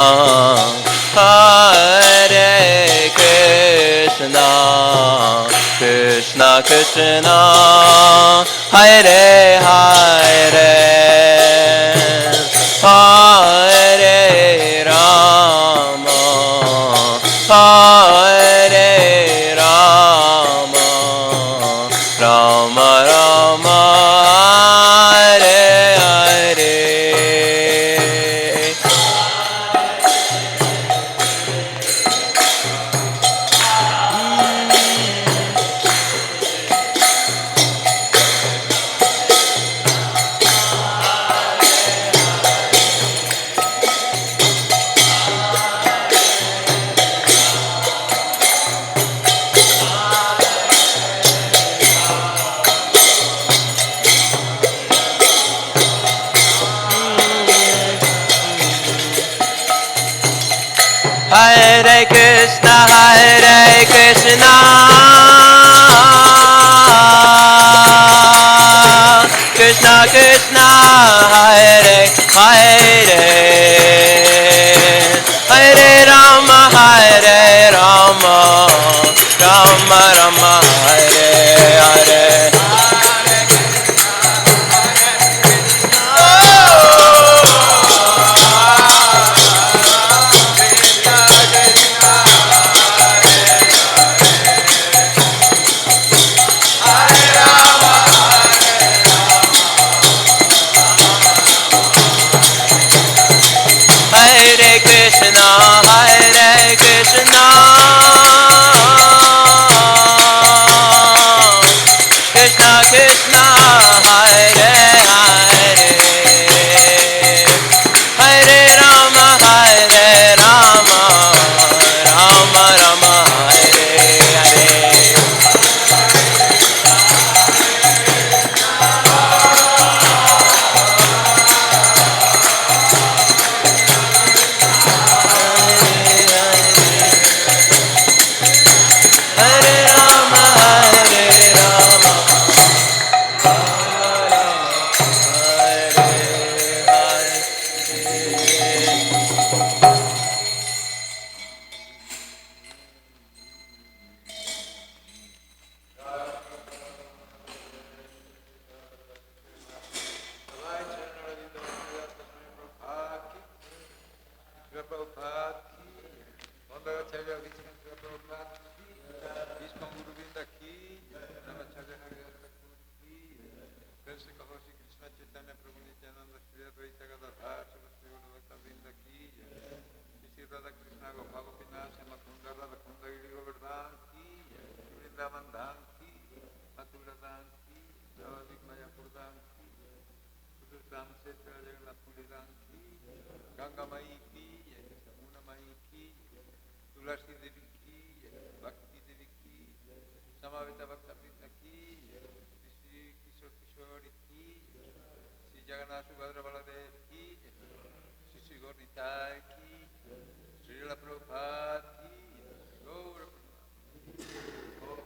Hare Krishna, Krishna Krishna, Hare Hare, Hare Rama, Hare Rama, Rama Rama, Hare Hare. Hare Krishna, Hare Krishna, Krishna Krishna, Hare Hare, Hare Rama, Hare Rama, Rama Rama, Hare Hare. Hare Krishna, Hare Krishna, Krishna Krishna, Hare Hare, Hare Rama, Hare Rama, Rama Rama, Hare Hare. Iskcon Guru Vrinda ki, Namacharya Haridas Thakur ki, Krishna Kaho Shri Krishna Chaitanya Prabhu Nityananda Shri Advaita Gadadhar Srimad Bhagavatam Vrinda ki, Shri Radha Krishna Gopal Gopinath Makunda Radha Kunda Giri Govardhan ki, Vrindavan Dham ki, Mathura Dham ki, Navadik Mayapur Dham ki, Sudur Dham Setra Jagannath Puri Dham ki, Ganga Mai ki, Yamuna Mai ki, Tulasi Devi ki, Bhakti Devi ki, Samaveta Bhakta Vrinda ki, Shri Kishore Kishori ki, Shri Jagannath Subhadra Baladev ki, Shri Shri Gaur Nitai ki, Shri Srila Prabhupada ki, Gaur Shri Guru.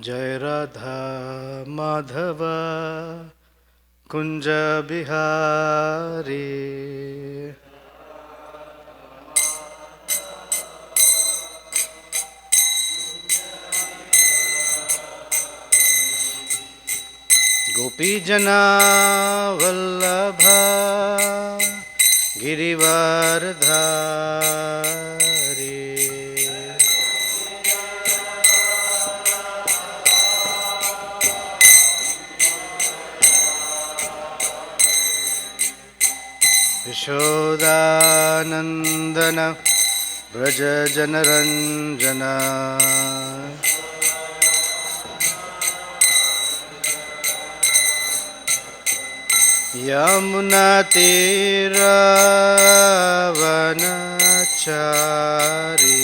जय राधा माधव कुंज बिहारी। गोपी जना वल्लभा गिरिवारधारी। यशोदानंदन व्रज जनरंजना। यमुनातीरावनचारी।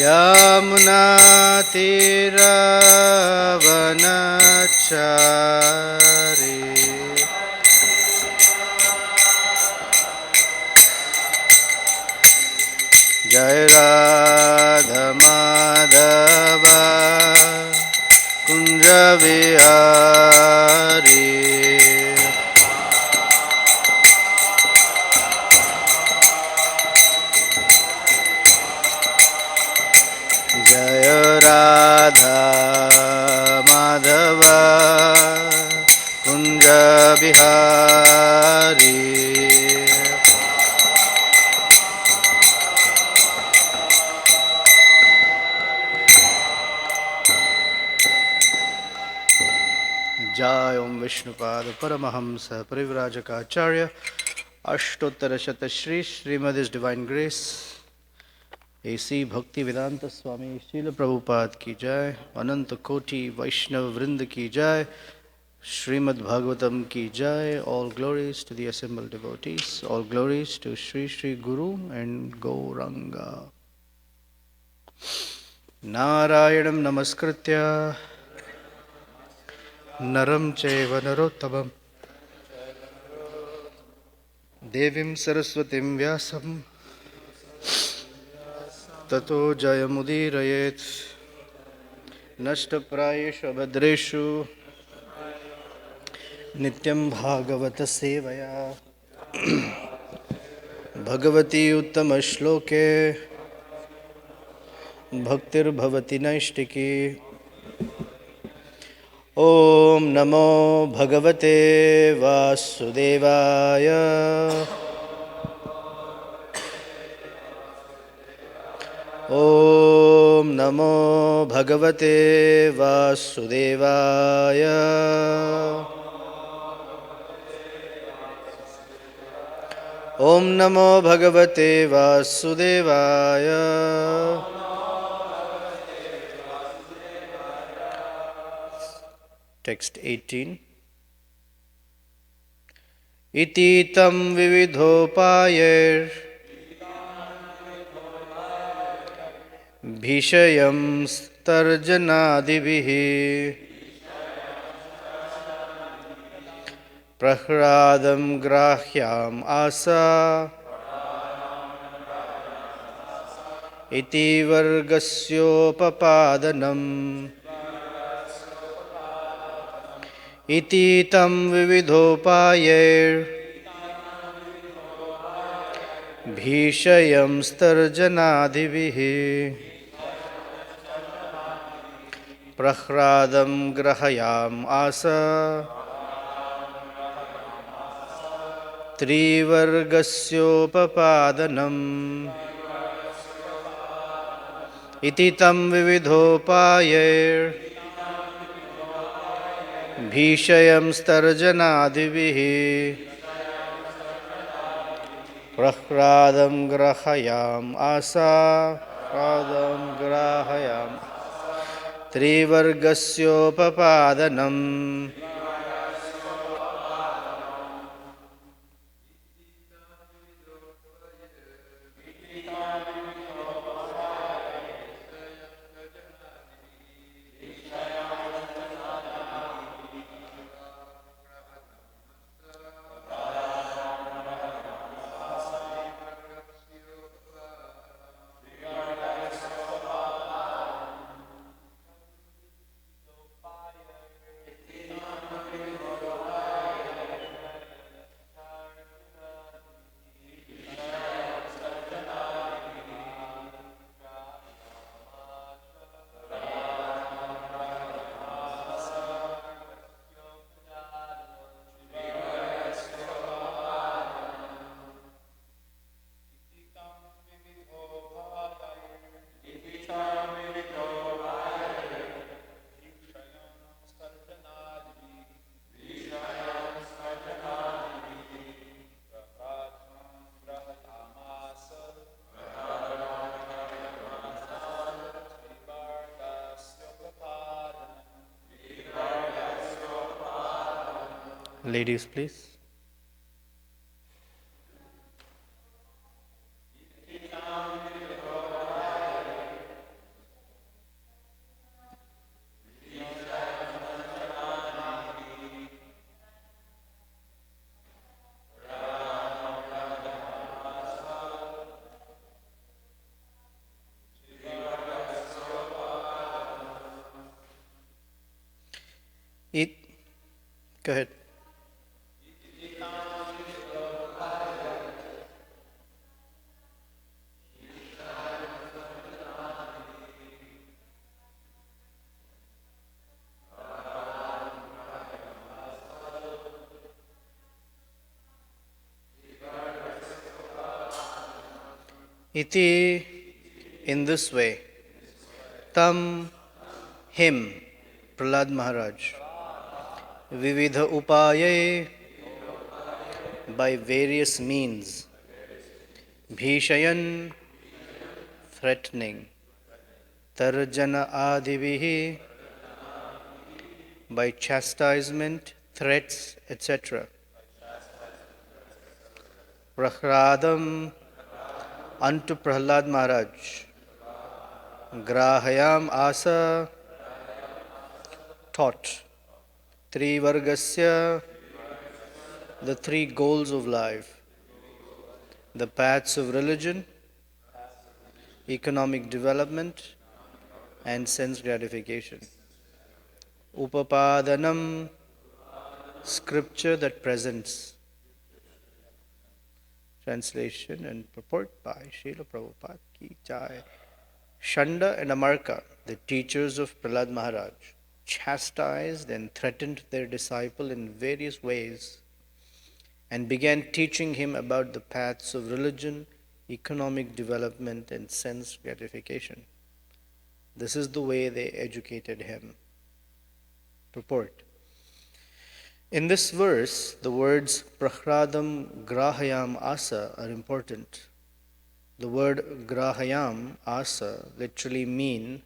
यमुनातीरावनचारी। जय राधा माधव कुंज बिहारी। जय राधा माधव कुंज बिहारी। जय ओम विष्णुपाद परमहंस परिव्राजकाचार्य अष्टोत्तर शत Shri Srimad divine grace AC Bhaktivedanta स्वामी शील प्रभुपाद की जय। अनंत कोटि वैष्णव वृंद की जय। श्रीमद् भागवतम की जय। All glories to the assembled devotees. All glories to Shri Shri Guru and Gauranga. नारायणं नमस्कृत्य नरं चैव नरोत्तमं देवीं सरस्वतीं व्यासं ततो जयमुदीरयेत्। नष्टप्रायेषु भद्रेषु नित्यं भागवत सेवया भगवती उत्तमश्लोके भक्तिर्भवति नैष्टिकी। ओम नमो भगवते वासुदेवाय। ओम नमो भगवते वासुदेवाय। ओम नमो भगवते वासुदेवाय। टेक्स्ट 18। इति तं विविधोपायैर् भीषयं तर्जनादिभिः प्रह्लादं ग्राह्याम् आसा इति वर्गस्योपपादनम्। इति तं विविधोपायैर् भीषयं तर्जनादिभिः प्रह्लादं ग्राह्याम् आसा त्रिवर्गस्योपपादनम्। इति तं विविधोपायैर् भीषयं तर्जनादिभिः प्रह्लादं ग्राह्याम् आसा त्रिवर्गस्योपपादनम्। Ladies, please. It, go ahead. Iti, in this way, tam, him, Prahlad Maharaj, vividha upaye, by various means, bhishayan, threatening, tarjana adivihi, by chastisement, threats, etc. Prahradam, unto Prahlad Maharaj, grahayam asa, taught, trivargasya, the three goals of life, the paths of religion, economic development, and sense gratification. Upapadanam, scripture that presents. Translation and purport by Srila Prabhupada ki jai. Shanda and Amarka, the teachers of Prahlad Maharaj, chastised and threatened their disciple in various ways and began teaching him about the paths of religion, economic development, and sense gratification. This is the way they educated him. Purport. In this verse, the words Prahradam Grahayam Asa are important. The word Grahayam Asa literally mean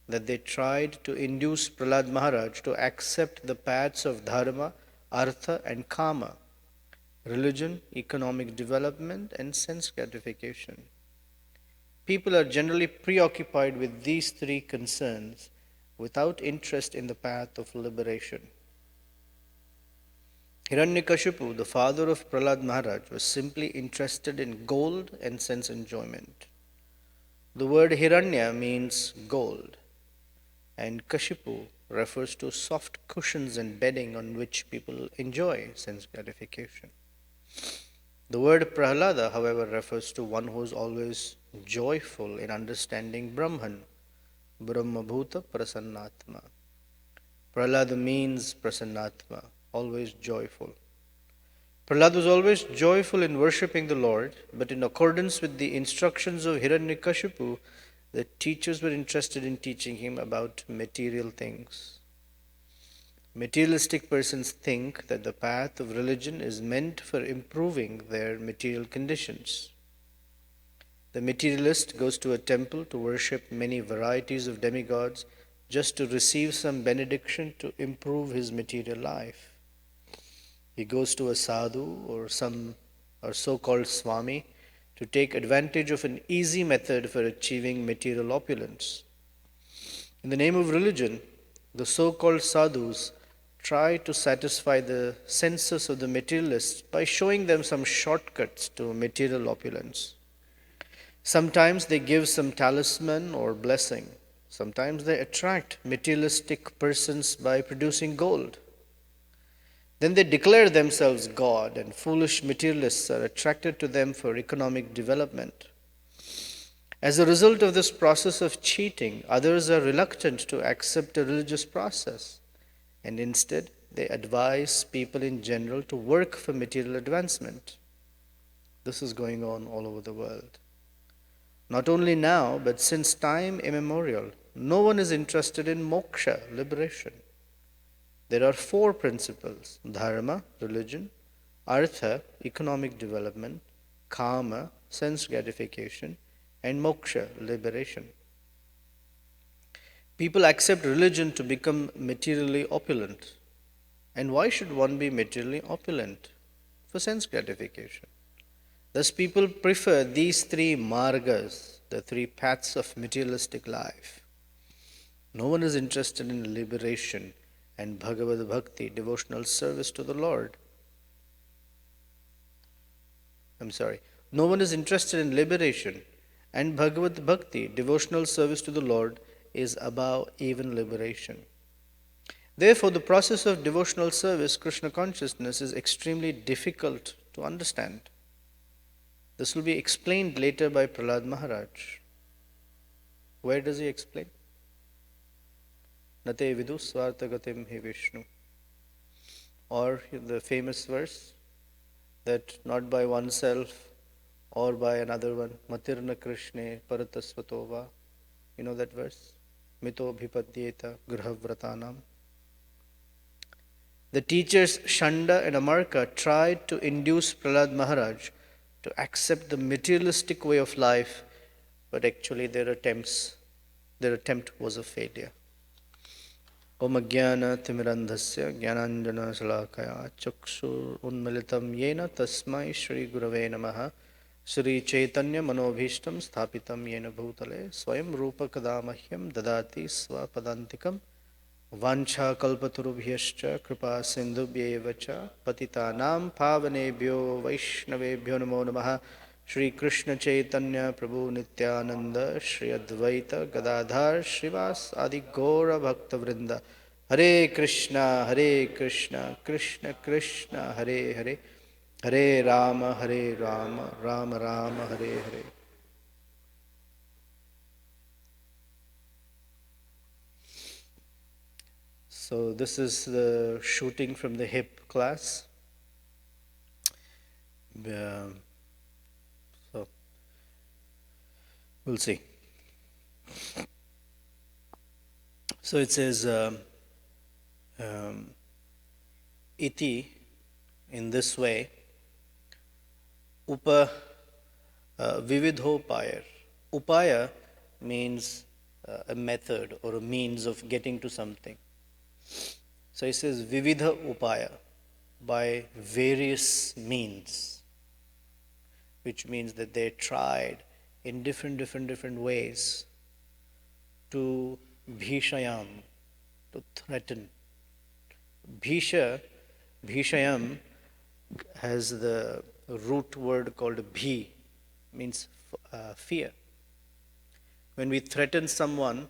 that they tried to induce Prahlad Maharaj to accept the paths of dharma, artha, and kama, religion, economic development, and sense gratification. People are generally preoccupied with these three concerns without interest in the path of liberation. Hiranyakashipu, the father of Prahlad Maharaj, was simply interested in gold and sense enjoyment. The word Hiranya means gold, and Kashipu refers to soft cushions and bedding on which people enjoy sense gratification. The word Prahlada, however, refers to one who is always joyful in understanding Brahman, Brahmabhuta Prasannatma. Prahlada means Prasannatma, always joyful. Prahlad was always joyful in worshipping the Lord, but in accordance with the instructions of Hiranyakashipu, the teachers were interested in teaching him about material things. Materialistic persons think that the path of religion is meant for improving their material conditions. The materialist goes to a temple to worship many varieties of demigods just to receive some benediction to improve his material life. He goes to a sadhu or so-called swami to take advantage of an easy method for achieving material opulence. In the name of religion, the so-called sadhus try to satisfy the senses of the materialists by showing them some shortcuts to material opulence. Sometimes they give some talisman or blessing. Sometimes they attract materialistic persons by producing gold. Then they declare themselves God, and foolish materialists are attracted to them for economic development. As a result of this process of cheating, others are reluctant to accept a religious process, and instead they advise people in general to work for material advancement. This is going on all over the world. Not only now, but since time immemorial, no one is interested in moksha, liberation. There are four principles: dharma, religion; artha, economic development; kama, sense gratification; and moksha, liberation. People accept religion to become materially opulent. And why should one be materially opulent? For sense gratification. Thus, people prefer these three margas, the three paths of materialistic life. No one is interested in liberation and Bhagavad Bhakti, devotional service to the Lord. No one is interested in liberation, and Bhagavad Bhakti, devotional service to the Lord, is above even liberation. Therefore, the process of devotional service, Krishna consciousness, is extremely difficult to understand. This will be explained later by Prahlad Maharaj. Where does he explain? Nate vidu swartagatim he Vishnu. Or the famous verse that not by oneself or by another one, Matirna Krishne Paratasvatova. You know that verse? Mito bhipadyeta grahavratanam. The teachers Shanda and Amarka tried to induce Prahlad Maharaj to accept the materialistic way of life, but actually their attempt was a failure. Om Jnana Timirandhasya Jnananjana Salakaya Chakshur Unmilitam Yena Tasmai Shri Gurave Namaha Shri Chaitanya Manobhishtam Sthapitam Yena Bhutale Swayam Rupa Kadamahyam Dadati Swapadantikam Vancha Kalpaturubhyascha Kripa Sindhubhyevacha Patitanam Pavanebhyo Vaishnavebhyo Namo Namaha Shri Krishna Chaitanya Prabhu Nityananda Shri Advaita Gadadhar Shrivas Adi Gaura Bhakta Vrinda Hare Krishna Krishna Krishna Hare Hare Hare Rama Rama Rama Hare Hare. So this is the shooting from the hip class. So we'll see. So it says iti in this way upa vividhopaya. Upaya means a method or a means of getting to something. So it says vividha upaya, by various means, which means that they tried in different ways to bhishayam, to threaten. Bhishayam has the root word called bhi, means fear. When we threaten someone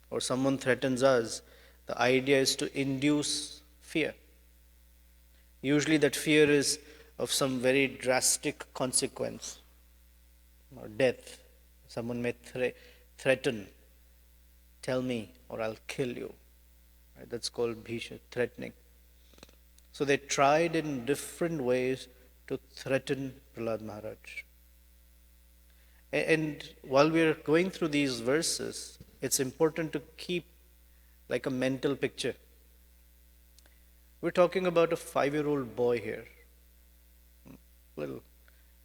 or someone threatens us, the idea is to induce fear. Usually that fear is of some very drastic consequence or death. Someone may threaten, tell me or I'll kill you. Right? That's called bhisha, threatening. So they tried in different ways to threaten Prahlad Maharaj. And while we're going through these verses, it's important to keep like a mental picture. We're talking about a 5-year-old boy here. Little,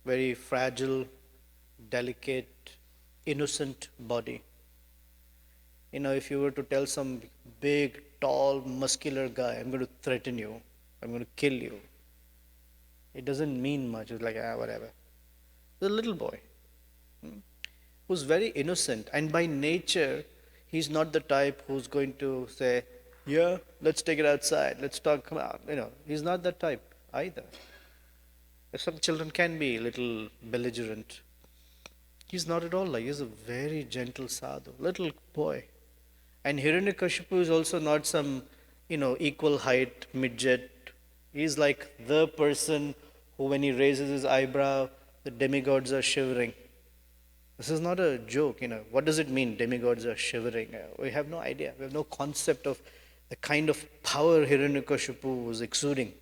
very fragile, delicate, innocent body. You know, if you were to tell some big, tall, muscular guy, I'm going to threaten you, I'm going to kill you, it doesn't mean much. It's like, whatever. The little boy who's very innocent, and by nature, he's not the type who's going to say, yeah, let's take it outside, let's talk, come out. You know, he's not that type either. Some children can be a little belligerent. He's not at all like, he's a very gentle sadhu, little boy. And Hiranyakashipu is also not some, equal height midget. He's like the person who, when he raises his eyebrow, the demigods are shivering. This is not a joke, What does it mean, demigods are shivering? We have no idea. We have no concept of the kind of power Hiranyakashipu was exuding.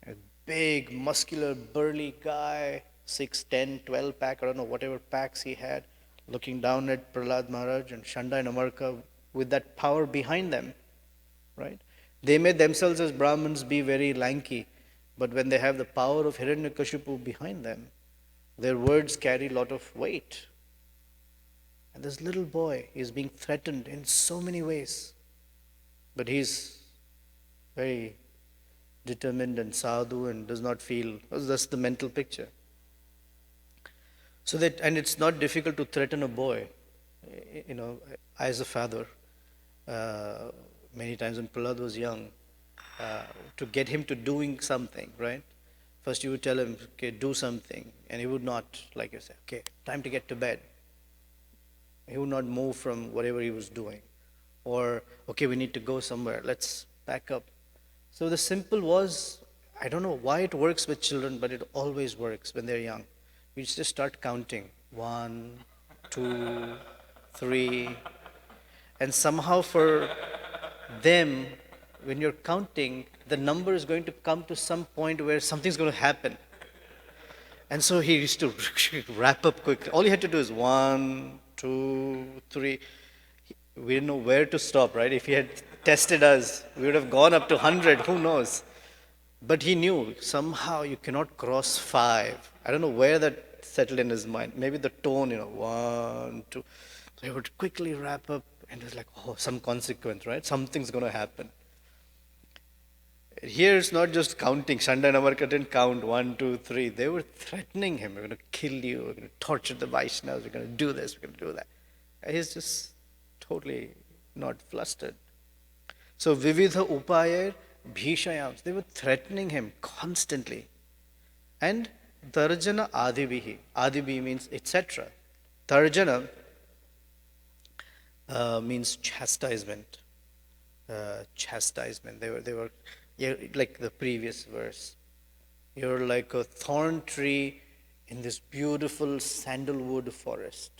A big, muscular, burly guy, 6'10", 12 pack, I don't know, whatever packs he had, looking down at Prahlad Maharaj and Shanda and Amarka with that power behind them, right? They may themselves as Brahmins be very lanky, but when they have the power of Hiranyakashipu behind them, their words carry a lot of weight. And this little boy is being threatened in so many ways, but he's very determined and sadhu and does not feel. That's the mental picture. So that, and it's not difficult to threaten a boy. You know, as a father, many times when Prahlad was young, to get him to doing something, right? First you would tell him, okay, do something, and he would not, like you said, okay, time to get to bed. He would not move from whatever he was doing. Or, okay, we need to go somewhere, let's pack up. So the simple was, I don't know why it works with children, but it always works when they're young. We just start counting. 1, 2, 3. And somehow for them, when you're counting, the number is going to come to some point where something's going to happen. And so he used to wrap up quickly. All he had to do is 1, 2, 3. We didn't know where to stop, right? If he had tested us, we would have gone up to 100, who knows? But he knew somehow you cannot cross 5. I don't know where that settled in his mind. Maybe the tone, 1, 2. So he would quickly wrap up, and it was like, oh, some consequence, right? Something's going to happen. Here it's not just counting. Shanda and Amarka didn't count 1, 2, 3. They were threatening him. We're going to kill you. We're going to torture the Vaishnavas. We're going to do this. We're going to do that. And he's just totally not flustered. So Vividha Upayar Bhishayams. They were threatening him constantly. And Tarjana Adibihi. Adibihi means etc. Tarjana means chastisement. Chastisement. They were like the previous verse. You're like a thorn tree in this beautiful sandalwood forest.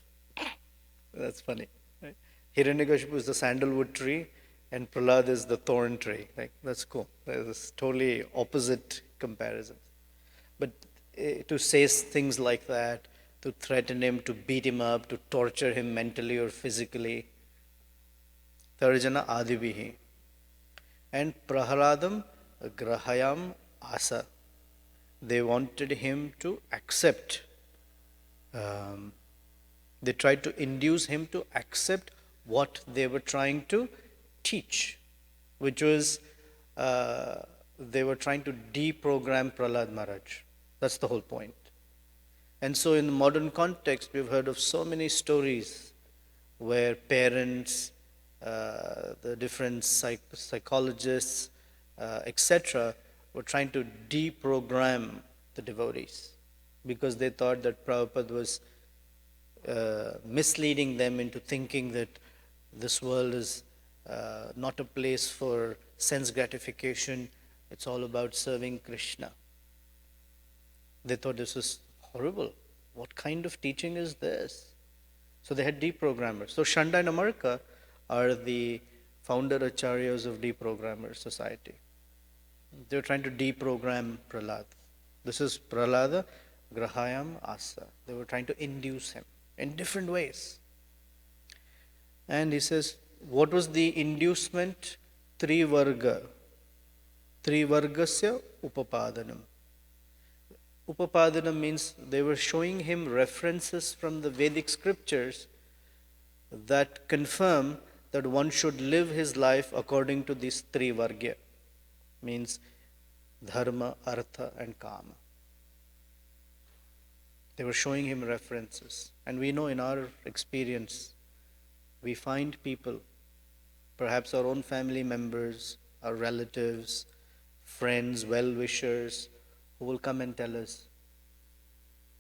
That's funny. Right? Hiranyakashipu is the sandalwood tree, and Prahlad is the thorn tree. Like, that's cool. That's totally opposite comparisons. But to say things like that, to threaten him, to beat him up, to torture him mentally or physically. Tarjana Adibihi. And Prahaladam Grahayam Asa. They wanted him to accept. They tried to induce him to accept what they were trying to teach, which was they were trying to deprogram Prahlad Maharaj. That's the whole point. And so in the modern context, we've heard of so many stories where parents, the different psychologists, etc., were trying to deprogram the devotees because they thought that Prabhupada was misleading them into thinking that this world is not a place for sense gratification. It's all about serving Krishna. They thought this was horrible. What kind of teaching is this? So they had deprogrammers. So Shanda and Amarka are the founder acharyas of Deprogrammer Society. They were trying to deprogram Prahlad. This is Prahlada Grahayam Asa. They were trying to induce him in different ways. And he says, what was the inducement? Trivarga. Trivargasya upapadanam. Upapadanam means they were showing him references from the Vedic scriptures that confirm that one should live his life according to these three vargya, means dharma, artha and kama. They were showing him references. And we know in our experience, we find people, perhaps our own family members, our relatives, friends, well-wishers, who will come and tell us,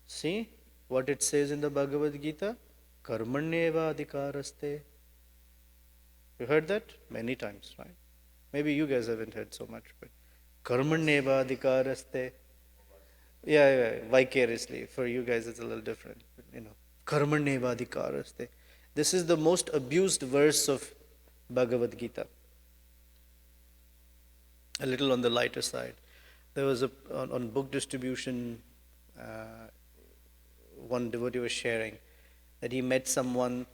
see what it says in the Bhagavad Gita? Karmanyeva adhikaraste. You heard that? Many times, right? Maybe you guys haven't heard so much, but Karmanyeva adhikaraste. Yeah, vicariously. For you guys it's a little different. But, Karmanyeva adhikaraste. This is the most abused verse of Bhagavad Gita. A little on the lighter side. There was on book distribution, one devotee was sharing that he met someone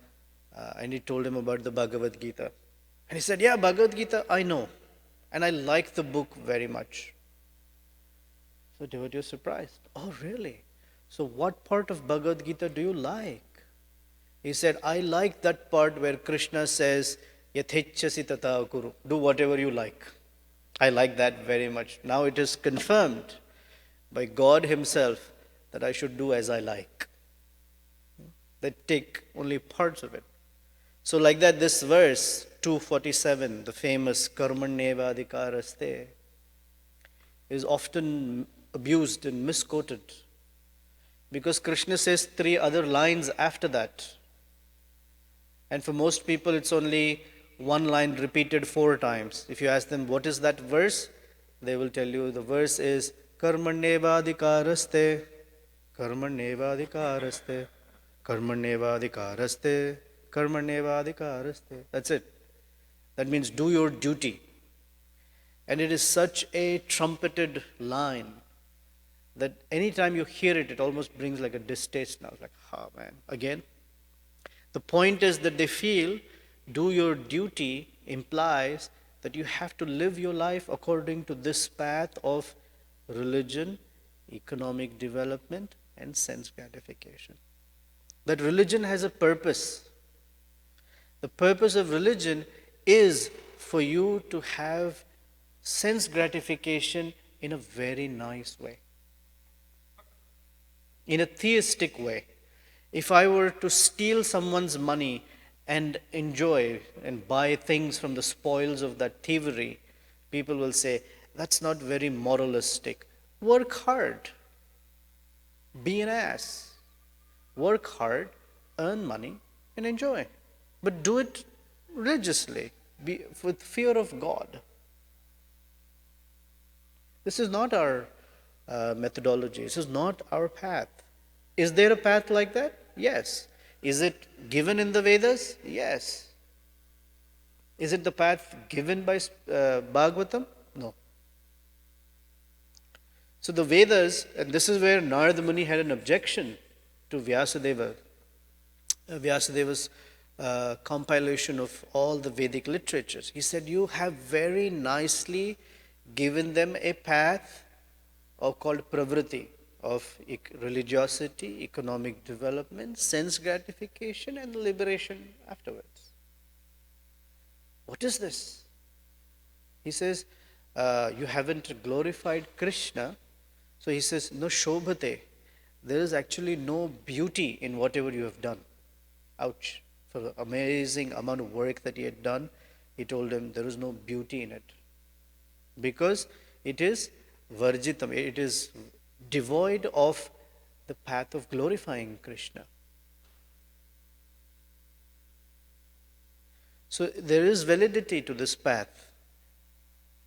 and he told him about the Bhagavad Gita. And he said, yeah, Bhagavad Gita, I know. And I like the book very much. So the devotee was surprised. Oh, really? So what part of Bhagavad Gita do you like? He said, I like that part where Krishna says, Yathechasi tata kuru. Do whatever you like. I like that very much. Now it is confirmed by God Himself that I should do as I like. They take only parts of it. So, like that, this verse 247, the famous Karmanyeva Adhikaraste, is often abused and misquoted because Krishna says 3 other lines after that. And for most people, it's only one line repeated 4 times. If you ask them, what is that verse? They will tell you the verse is Karmanyevadhikaraste, Karmanyevadhikaraste, Karmanyevadhikaraste, Karmanyevadhikaraste. That's it. That means do your duty. And it is such a trumpeted line that anytime you hear it, it almost brings like a distaste now. It's like, man, again. The point is that they feel do your duty implies that you have to live your life according to this path of religion, economic development, and sense gratification. That religion has a purpose. The purpose of religion is for you to have sense gratification in a very nice way, in a theistic way. If I were to steal someone's money and enjoy and buy things from the spoils of that thievery, people will say, that's not very moralistic. Work hard. Be an ass. Work hard, earn money, and enjoy. But do it religiously, with fear of God. This is not our methodology. This is not our path. Is there a path like that? Yes. Is it given in the Vedas? Yes. Is it the path given by Bhagavatam? No. So the Vedas, and this is where Narada Muni had an objection to Vyasadeva. Vyasadeva's compilation of all the Vedic literatures. He said, you have very nicely given them a path called pravriti, of religiosity, economic development, sense gratification, and liberation afterwards. What is this? He says, you haven't glorified Krishna. So he says, no shobhate. There is actually no beauty in whatever you have done. Ouch. For the amazing amount of work that he had done, he told him there is no beauty in it. Because it is varjitam, it is devoid of the path of glorifying Krishna. So there is validity to this path,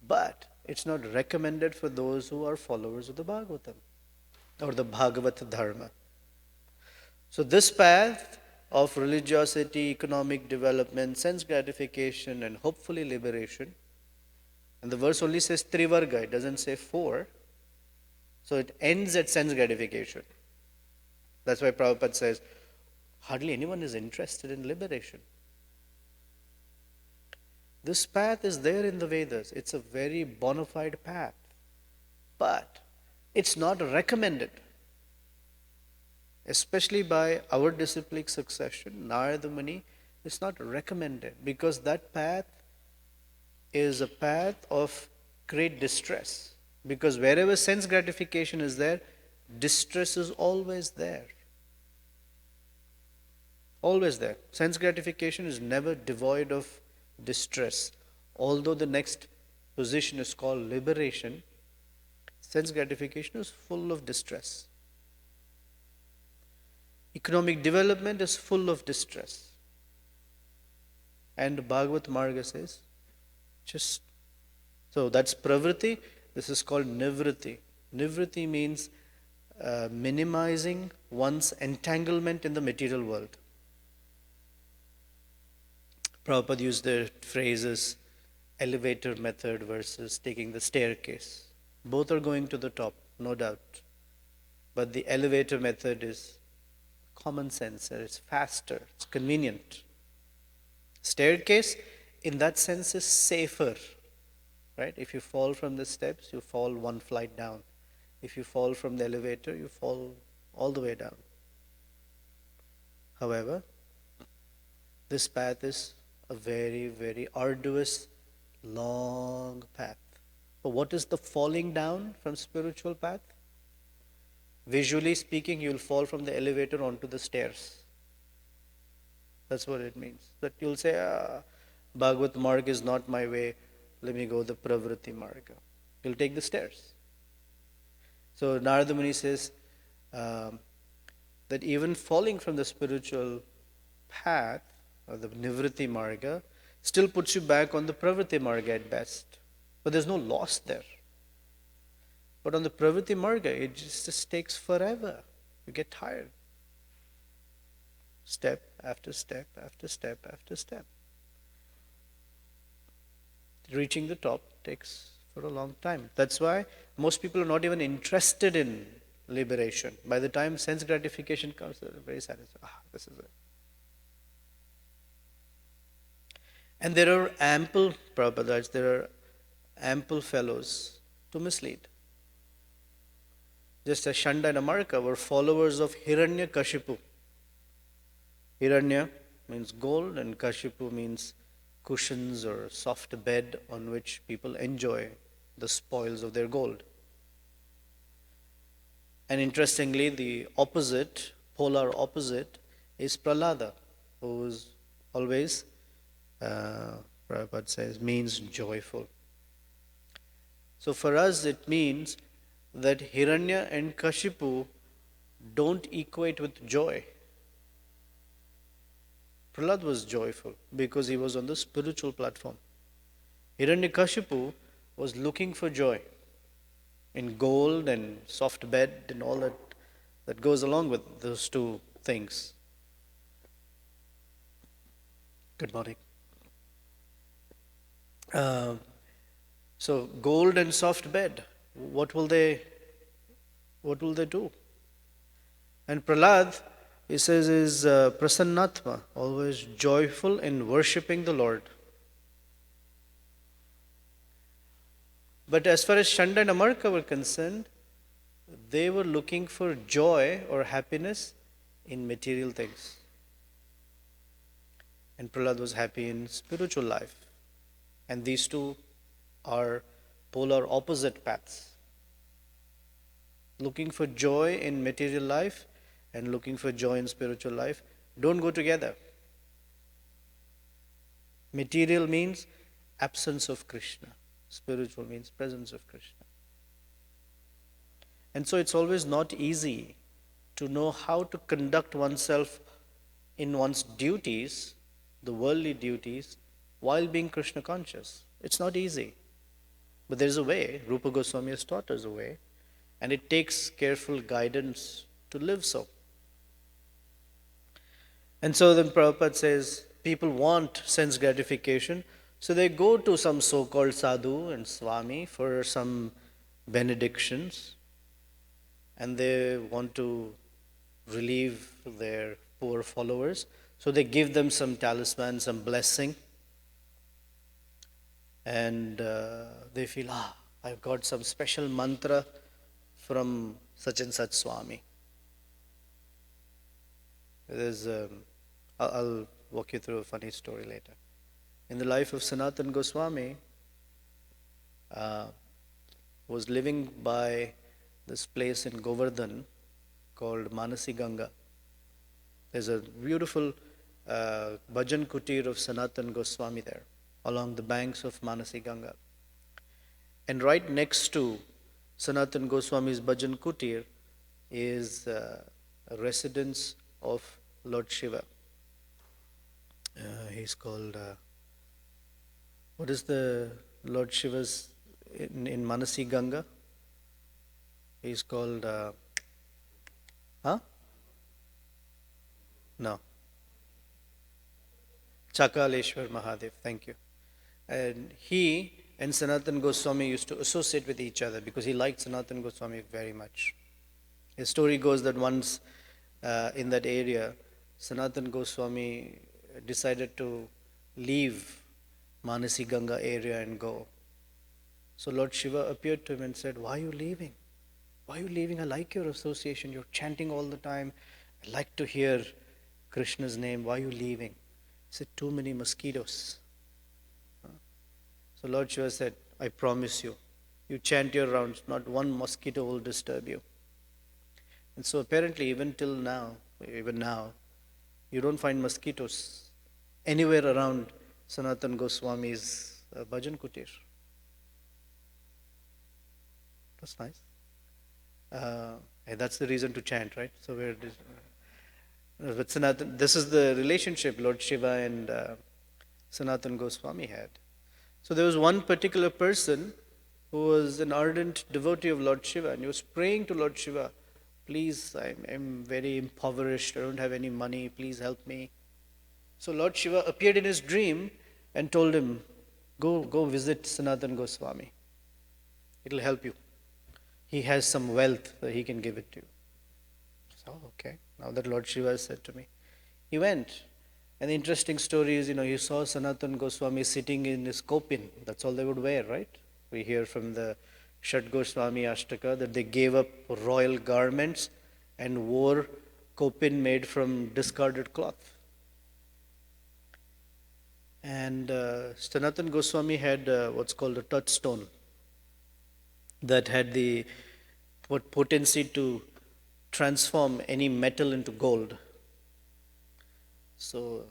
but it's not recommended for those who are followers of the Bhagavatam or the Bhagavat Dharma. So this path of religiosity, economic development, sense gratification, and hopefully liberation, and the verse only says Trivarga, it doesn't say 4. So it ends at sense gratification. That's why Prabhupada says, hardly anyone is interested in liberation. This path is there in the Vedas. It's a very bona fide path. But it's not recommended. Especially by our disciplic succession, Narada Muni, it's not recommended because that path is a path of great distress. Because wherever sense gratification is there, distress is always there. Always there. Sense gratification is never devoid of distress. Although the next position is called liberation, sense gratification is full of distress. Economic development is full of distress. And Bhagavat Marga says, so that's pravriti. This is called nivriti. Nivriti means minimizing one's entanglement in the material world. Prabhupada used the phrases elevator method versus taking the staircase. Both are going to the top, no doubt. But the elevator method is common sense, it's faster, it's convenient. Staircase, in that sense, is safer. Right? If you fall from the steps, you fall one flight down. If you fall from the elevator, you fall all the way down. However, this path is a very, very arduous, long path. But what is the falling down from spiritual path? Visually speaking, you'll fall from the elevator onto the stairs. That's what it means. That you'll say, Bhagavat Marg is not my way, let me go the Pravriti Marga. You'll take the stairs. So Narada Muni says that even falling from the spiritual path, or the Nivritti Marga, still puts you back on the Pravriti Marga at best. But there's no loss there. But on the Pravriti Marga, it just takes forever. You get tired. Step after step after step after step. Reaching the top takes for a long time. That's why most people are not even interested in liberation. By the time sense gratification comes, they're very satisfied. This is it. And there are ample Prabhupadas, there are ample fellows to mislead. Just as Shanda and Amarka were followers of Hiranya Kashipu. Hiranya means gold and Kashipu means cushions or soft bed on which people enjoy the spoils of their gold. And interestingly, the opposite, polar opposite, is Prahlada, who is always, Prabhupada says, means joyful. So for us it means that Hiranya and Kashipu don't equate with joy. Prahlad was joyful because he was on the spiritual platform. Hiranyakashipu was looking for joy in gold and soft bed and all that goes along with those two things. Good morning. So gold and soft bed, what will they do? And Prahlad, he says, is prasannatma, always joyful in worshipping the Lord. But as far as Shanda and Amarka were concerned, they were looking for joy or happiness in material things. And Prahlad was happy in spiritual life. And these two are polar opposite paths. Looking for joy in material life and looking for joy in spiritual life don't go together. Material means absence of Krishna. Spiritual means presence of Krishna. And so it's always not easy to know how to conduct oneself in one's duties, the worldly duties, while being Krishna conscious. It's not easy. But there's a way. Rupa Goswami has taught us a way. And it takes careful guidance to live so. And so then Prabhupada says, people want sense gratification, so they go to some so-called sadhu and swami for some benedictions, and they want to relieve their poor followers, so they give them some talisman, some blessing, and they feel, I've got some special mantra from such and such swami. There's I'll walk you through a funny story later. In the life of Sanatana Goswami, was living by this place in Govardhan called Manasi Ganga. There's a beautiful bhajan kutir of Sanatana Goswami there, along the banks of Manasi Ganga. And right next to Sanatana Goswami's bhajan kutir is a residence of Lord Shiva. He's called, what is the Lord Shiva's in Manasi Ganga? He's called, No. Chakaleshwar Mahadev, thank you. And he and Sanatana Goswami used to associate with each other because he liked Sanatana Goswami very much. His story goes that once in that area, Sanatana Goswami decided to leave Manasi Ganga area and go. So Lord Shiva appeared to him and said, why are you leaving? Why are you leaving? I like your association. You're chanting all the time. I like to hear Krishna's name. Why are you leaving? He said, too many mosquitoes. So Lord Shiva said, I promise you, You chant your rounds, not one mosquito will disturb you. And so apparently even now, you don't find mosquitoes anywhere around Sanatan Goswami's bhajan kutir. That's nice. And that's the reason to chant, right? So but Sanatan, this is the relationship Lord Shiva and Sanatan Goswami had. So there was one particular person who was an ardent devotee of Lord Shiva, and he was praying to Lord Shiva, please, I'm very impoverished, I don't have any money, please help me. So Lord Shiva appeared in his dream and told him, go visit Sanatan Goswami. It'll help you. He has some wealth that he can give it to you. So, okay, now that Lord Shiva has said to me. He went. And the interesting story is, he saw Sanatan Goswami sitting in his kopin. That's all they would wear, right? We hear from the Shat Goswami Ashtaka that they gave up royal garments and wore kopin made from discarded cloth. And Sanatan Goswami had what's called a touchstone that had the potency to transform any metal into gold. So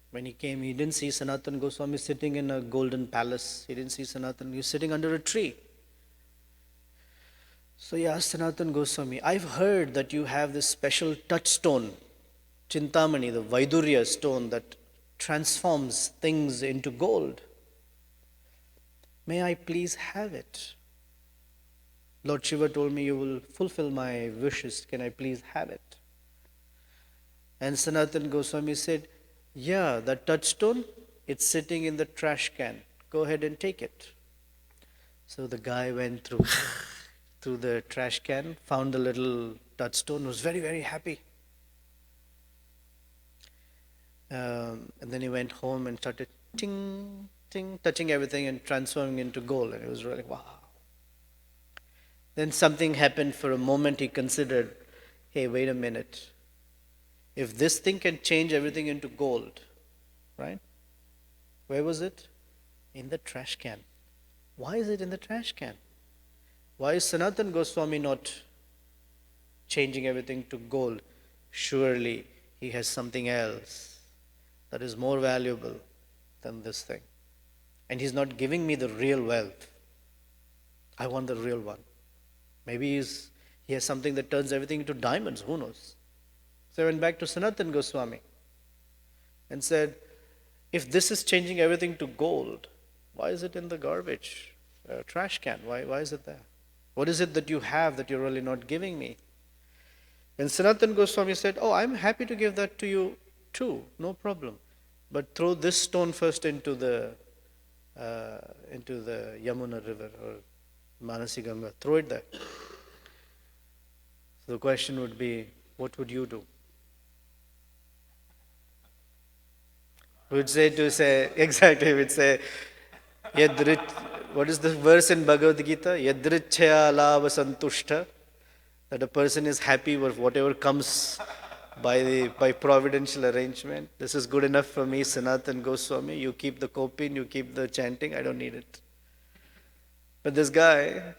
when he came, he didn't see Sanatan Goswami sitting in a golden palace. He didn't see Sanatan. He was sitting under a tree. So he asked Sanatan Goswami, I've heard that you have this special touchstone, Chintamani, the Vaidurya stone that transforms things into gold. May I please have it? Lord Shiva told me you will fulfill my wishes. Can I please have it? And Sanatan Goswami said, yeah, that touchstone, it's sitting in the trash can. Go ahead and take it. So the guy went through the trash can, found the little touchstone, was very, very happy. And then he went home and started ting, ting, touching everything and transforming into gold. And it was really, wow. Then something happened. For a moment he considered, hey, wait a minute. If this thing can change everything into gold, right? Where was it? In the trash can. Why is it in the trash can? Why is Sanatan Goswami not changing everything to gold? Surely he has something else that is more valuable than this thing. And he's not giving me the real wealth. I want the real one. Maybe he has something that turns everything into diamonds. Who knows? So I went back to Sanatan Goswami and said, if this is changing everything to gold, why is it in the garbage trash can? Why is it there? What is it that you have that you're really not giving me? And Sanatan Goswami said, oh, I'm happy to give that to you too, no problem. But throw this stone first into the Yamuna river or Manasi Ganga. Throw it there. So the question would be, what would you do? We'd say, exactly, we'd say, what is the verse in Bhagavad Gita? Yadrichya lava santushta. That a person is happy with whatever comes by providential arrangement. This is good enough for me, Sanatan Goswami. You keep the kopin, you keep the chanting, I don't need it. But this guy,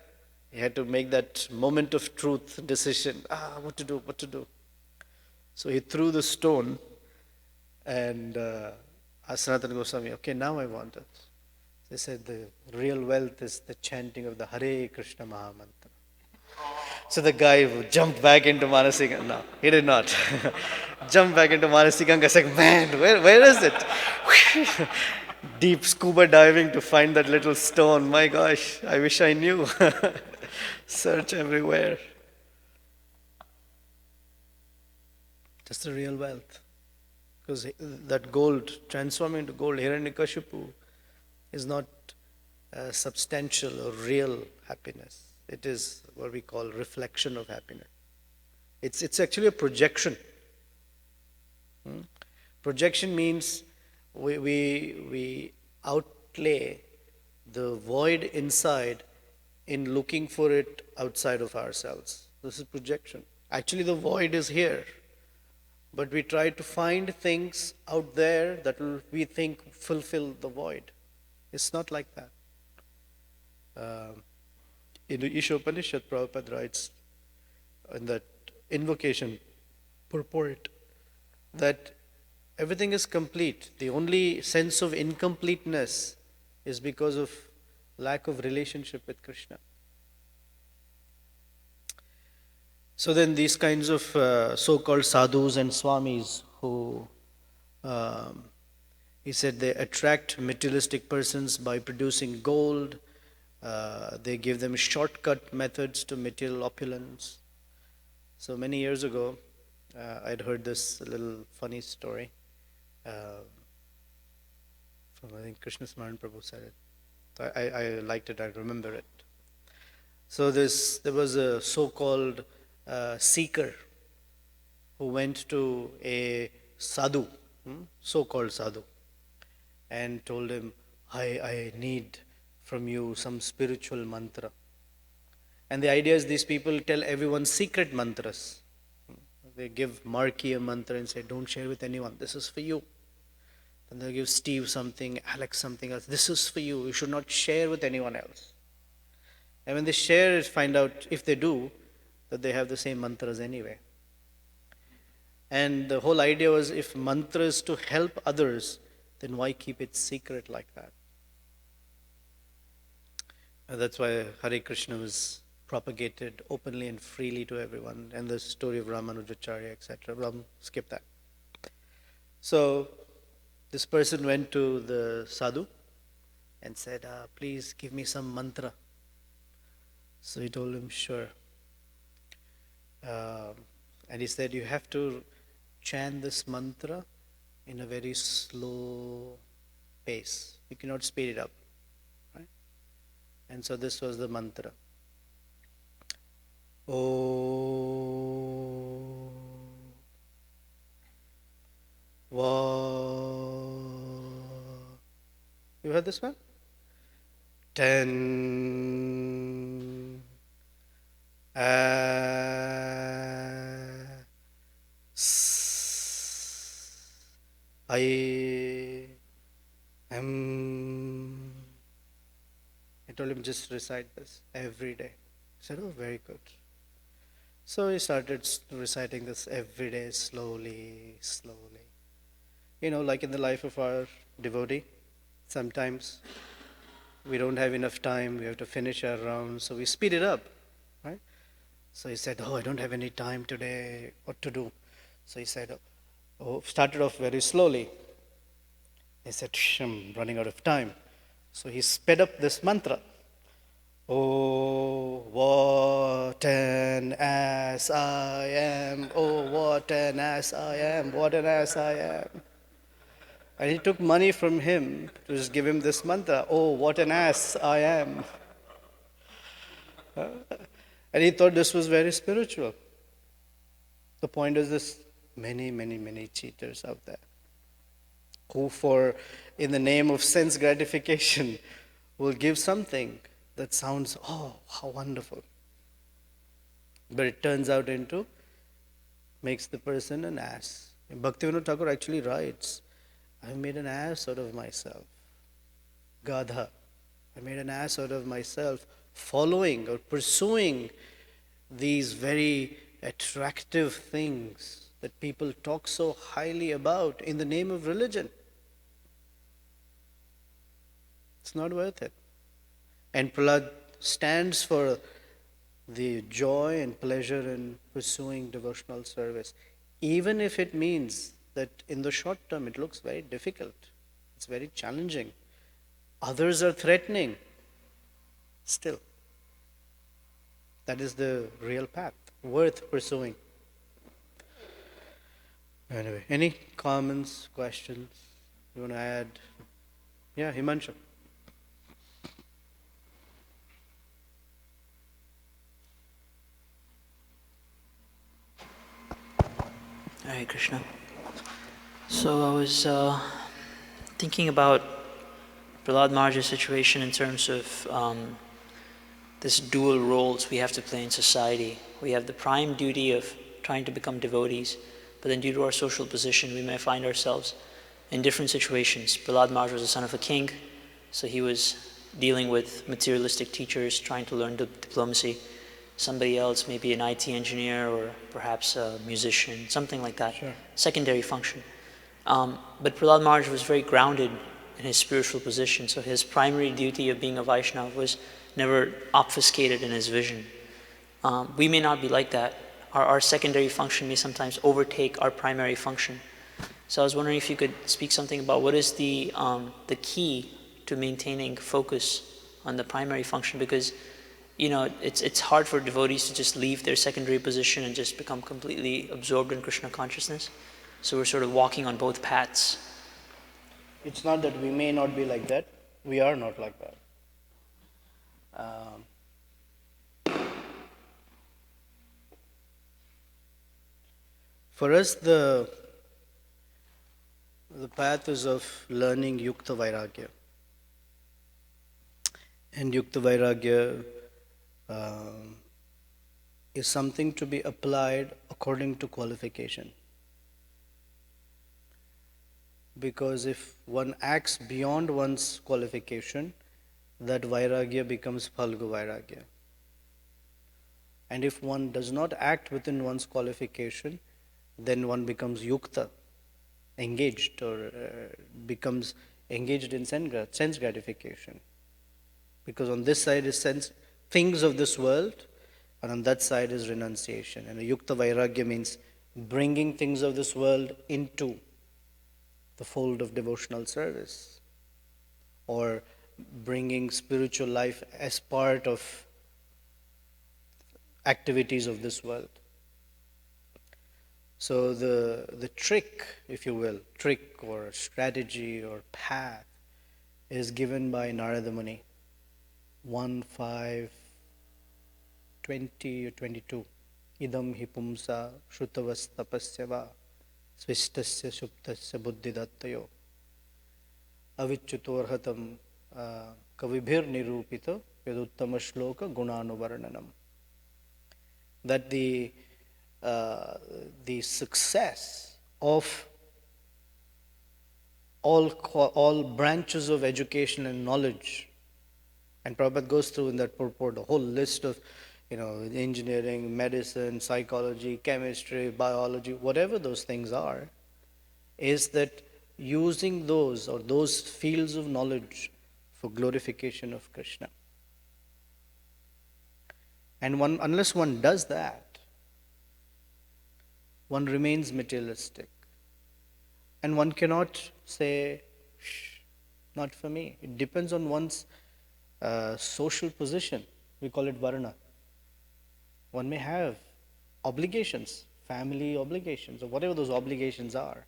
he had to make that moment of truth decision. What to do? So he threw the stone and asked Sanatan Goswami, okay, now I want it. They said the real wealth is the chanting of the Hare Krishna Mahamantra. So the guy jumped back into Manasi Ganga. No, he did not. Jumped back into Manasi Ganga. I said, man, where is it? Deep scuba diving to find that little stone. My gosh, I wish I knew. Search everywhere. That's the real wealth. Because that gold, transforming into gold, Hiranyakashipu, is not substantial or real happiness. It is what we call reflection of happiness. It's actually a projection. Projection means we outlay the void inside in looking for it outside of ourselves. This is projection. Actually, the void is here. But we try to find things out there that we think fulfill the void. It's not like that. In the Ishopanishad, Prabhupada writes in that invocation purport that everything is complete. The only sense of incompleteness is because of lack of relationship with Krishna. So then these kinds of so-called sadhus and swamis who, he said, they attract materialistic persons by producing gold. They give them shortcut methods to material opulence. So many years ago, I'd heard this little funny story from, I think, Krishna Smaran Prabhu said it. So I liked it, I remember it. So there was a so-called seeker who went to a sadhu, so-called sadhu, and told him, I need from you some spiritual mantra. And the idea is these people tell everyone secret mantras. They give Marky a mantra and say, don't share with anyone, this is for you. Then they'll give Steve something, Alex something else, this is for you, you should not share with anyone else. And when they share, find out, if they do, that they have the same mantras anyway. And the whole idea was, if mantra is to help others, then why keep it secret like that? And that's why Hare Krishna was propagated openly and freely to everyone, and the story of Ramanujacharya, etc. Skip that. So this person went to the sadhu and said, please give me some mantra. So he told him, sure. And he said, you have to chant this mantra in a very slow pace. You cannot speed it up. Right? And so this was the mantra. Oh, you heard this one? 10 I am. I told him, just recite this every day. He said, oh, very good. So he started reciting this every day, slowly, slowly. You know, like in the life of our devotee, sometimes we don't have enough time, we have to finish our rounds, so we speed it up, right? So he said, oh, I don't have any time today, what to do? So he said, started off very slowly. He said, I'm running out of time. So he sped up this mantra. Oh, what an ass I am. Oh, what an ass I am. What an ass I am. And he took money from him to just give him this mantra. Oh, what an ass I am. And he thought this was very spiritual. The point is this, many, many, many cheaters out there who, in the name of sense gratification, will give something that sounds, oh, how wonderful. But it turns out makes the person an ass. Bhaktivinoda Thakur actually writes, I made an ass out of myself. Gadha. I made an ass out of myself following or pursuing these very attractive things that people talk so highly about in the name of religion. It's not worth it. And Prahlad stands for the joy and pleasure in pursuing devotional service, even if it means that in the short term it looks very difficult, it's very challenging, others are threatening. Still, that is the real path, worth pursuing. Anyway, any comments, questions you want to add? Yeah, Himanshu. Hare Krishna. So I was thinking about Prahlad Maharaj's situation in terms of this dual roles we have to play in society. We have the prime duty of trying to become devotees, but then due to our social position, we may find ourselves in different situations. Prahlad Maharaj was the son of a king, so he was dealing with materialistic teachers, trying to learn diplomacy. Somebody else, maybe an IT engineer or perhaps a musician, something like that. Sure. Secondary function. But Prahlad Maharaj was very grounded in his spiritual position, so his primary duty of being a Vaishnava was never obfuscated in his vision. We may not be like that. Our secondary function may sometimes overtake our primary function. So I was wondering if you could speak something about what is the key to maintaining focus on the primary function, because it's hard for devotees to just leave their secondary position and just become completely absorbed in Krishna consciousness. So we're sort of walking on both paths. It's not that we may not be like that. We are not like that. For us, the path is of learning Yukta Vairagya. And Yukta Vairagya is something to be applied according to qualification. Because if one acts beyond one's qualification, that Vairagya becomes Phalgu Vairagya. And if one does not act within one's qualification, then one becomes Yukta, engaged, or becomes engaged in sense gratification. Because on this side is things of this world, and on that side is renunciation. And a Yukta Vairagya means bringing things of this world into the fold of devotional service, or bringing spiritual life as part of activities of this world. So the trick, if you will, trick or strategy or path is given by Narada Muni, 1.5.20 or 22. Idam hi pumsa shrutavas tapasya va svistasya suptasya buddhidattayo avichyutorhatam kavibhir nirupita yaduttama shloka gunanuvarnanam. That the success of all branches of education and knowledge, and Prabhupada goes through in that purport a whole list of engineering, medicine, psychology, chemistry, biology, whatever those things are, is that using those fields of knowledge for glorification of Krishna. And unless one does that, one remains materialistic. And one cannot say, not for me. It depends on one's social position. We call it varna. One may have obligations, family obligations, or whatever those obligations are.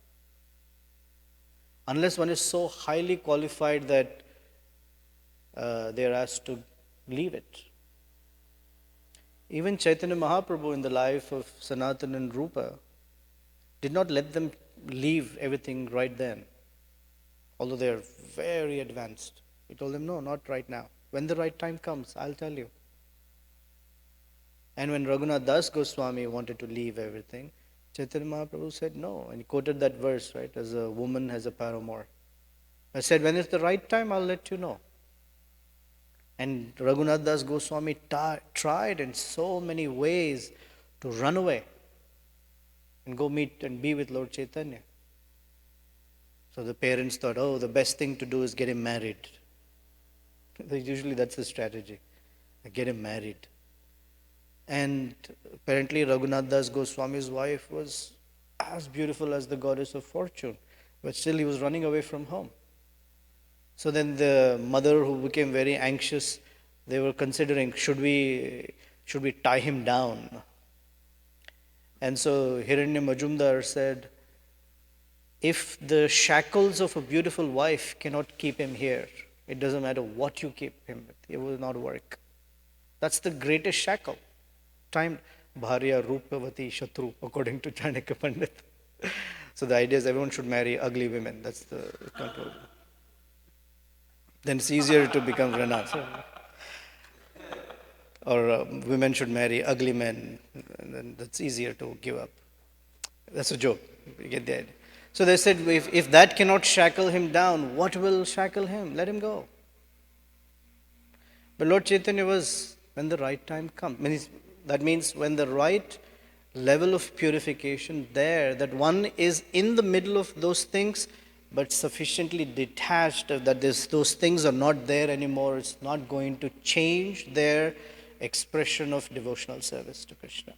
Unless one is so highly qualified that they are asked to leave it. Even Chaitanya Mahaprabhu in the life of Sanatana and Rupa did not let them leave everything right then, although they are very advanced. He told them, no, not right now. When the right time comes, I'll tell you. And when Raghunath Das Goswami wanted to leave everything, Chaitanya Mahaprabhu said no, and he quoted that verse, right, as a woman has a paramour. I said, when it's the right time, I'll let you know. And Raghunath Das Goswami tried in so many ways to run away and go meet and be with Lord Chaitanya. So the parents thought, oh, the best thing to do is get him married. Usually that's the strategy, get him married. And apparently Raghunath Das Goswami's wife was as beautiful as the goddess of fortune, but still he was running away from home. So then the mother, who became very anxious, they were considering, should we tie him down? And so Hiranya Majumdar said, if the shackles of a beautiful wife cannot keep him here, it doesn't matter what you keep him with, it will not work. That's the greatest shackle. Timed Bharya Rupavati Shatru, according to Chanakya Pandit. So the idea is everyone should marry ugly women. That's the control. Then it's easier to become Rana. Or women should marry ugly men, and then that's easier to give up. That's a joke. You get the idea. So they said, if that cannot shackle him down, what will shackle him? Let him go. But Lord Chaitanya was when the right time comes. That means when the right level of purification there, that one is in the middle of those things, but sufficiently detached that those things are not there anymore. It's not going to change their expression of devotional service to Krishna.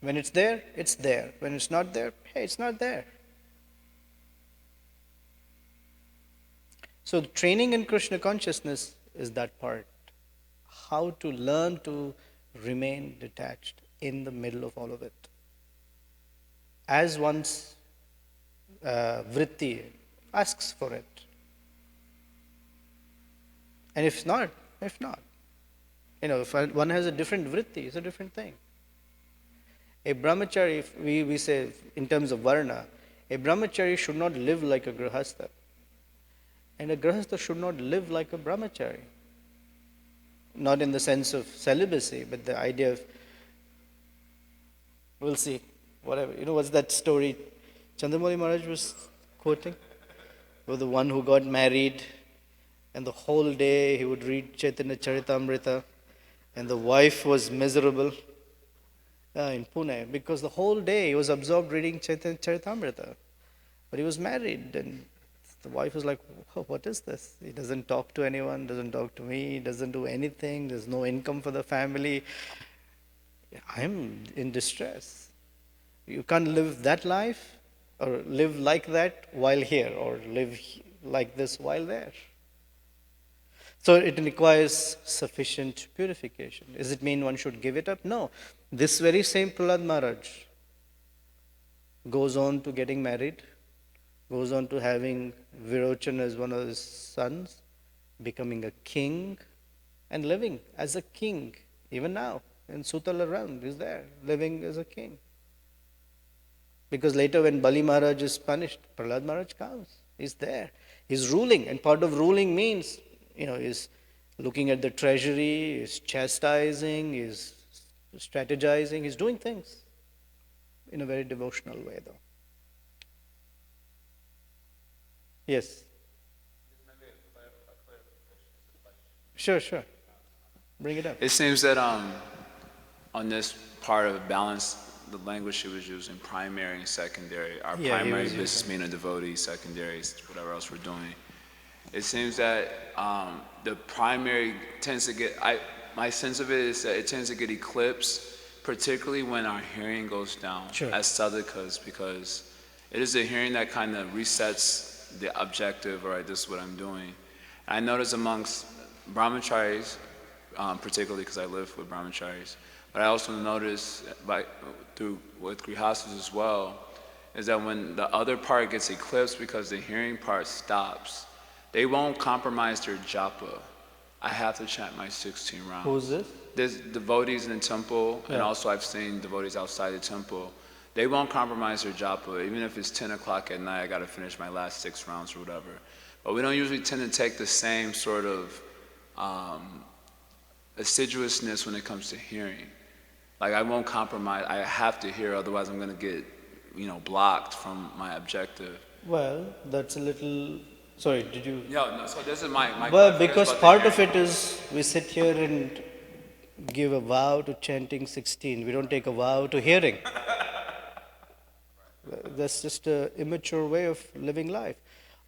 When it's there, it's there. When it's not there, hey, it's not there. So training in Krishna consciousness is that part. How to learn to remain detached in the middle of all of it. As one's vritti asks for it. And if not. If one has a different vritti, it's a different thing. A brahmachari, if we say in terms of varna, a brahmachari should not live like a grihastha. And a grihastha should not live like a brahmachari. Not in the sense of celibacy, but the idea of, we'll see, whatever. What's that story Chandramali Maharaj was quoting? With the one who got married, and the whole day he would read Chaitanya Charitamrita, and the wife was miserable in Pune, because the whole day he was absorbed reading Chaitanya Charitamrita. But he was married, and the wife was like, oh, what is this? He doesn't talk to anyone, doesn't talk to me, doesn't do anything, there's no income for the family. I'm in distress. You can't live that life, or live like that while here, or live like this while there. So it requires sufficient purification. Does it mean one should give it up? No. This very same Prahlad Maharaj goes on to getting married, goes on to having Virochan as one of his sons, becoming a king, and living as a king, even now, in Sutal around, he's there, living as a king. Because later when Bali Maharaj is punished, Prahlad Maharaj comes, he's there. He's ruling, and part of ruling means, he's looking at the treasury, he's chastising, he's strategizing, he's doing things in a very devotional way though. Yes. Sure. Bring it up. It seems that on this part of balance, the language she was using, primary and secondary, our primary business being a devotee, secondary, whatever else we're doing. It seems that the primary tends to get, my sense of it is that it tends to get eclipsed, particularly when our hearing goes down as sadhakas, because it is the hearing that kind of resets the objective, all right, this is what I'm doing. I notice amongst brahmacharis, particularly because I live with brahmacharis, but I also notice with grihastas as well, is that when the other part gets eclipsed because the hearing part stops, they won't compromise their japa. I have to chant my 16 rounds. Who's this? There's devotees in the temple, and also I've seen devotees outside the temple. They won't compromise their japa. Even if it's 10 o'clock at night, I got to finish my last 6 rounds or whatever. But we don't usually tend to take the same sort of assiduousness when it comes to hearing. Like, I won't compromise. I have to hear, otherwise I'm going to get, blocked from my objective. Well, that's a little... Sorry, did you... No, so this is my well, because part of it is we sit here and give a vow to chanting 16. We don't take a vow to hearing. That's just an immature way of living life.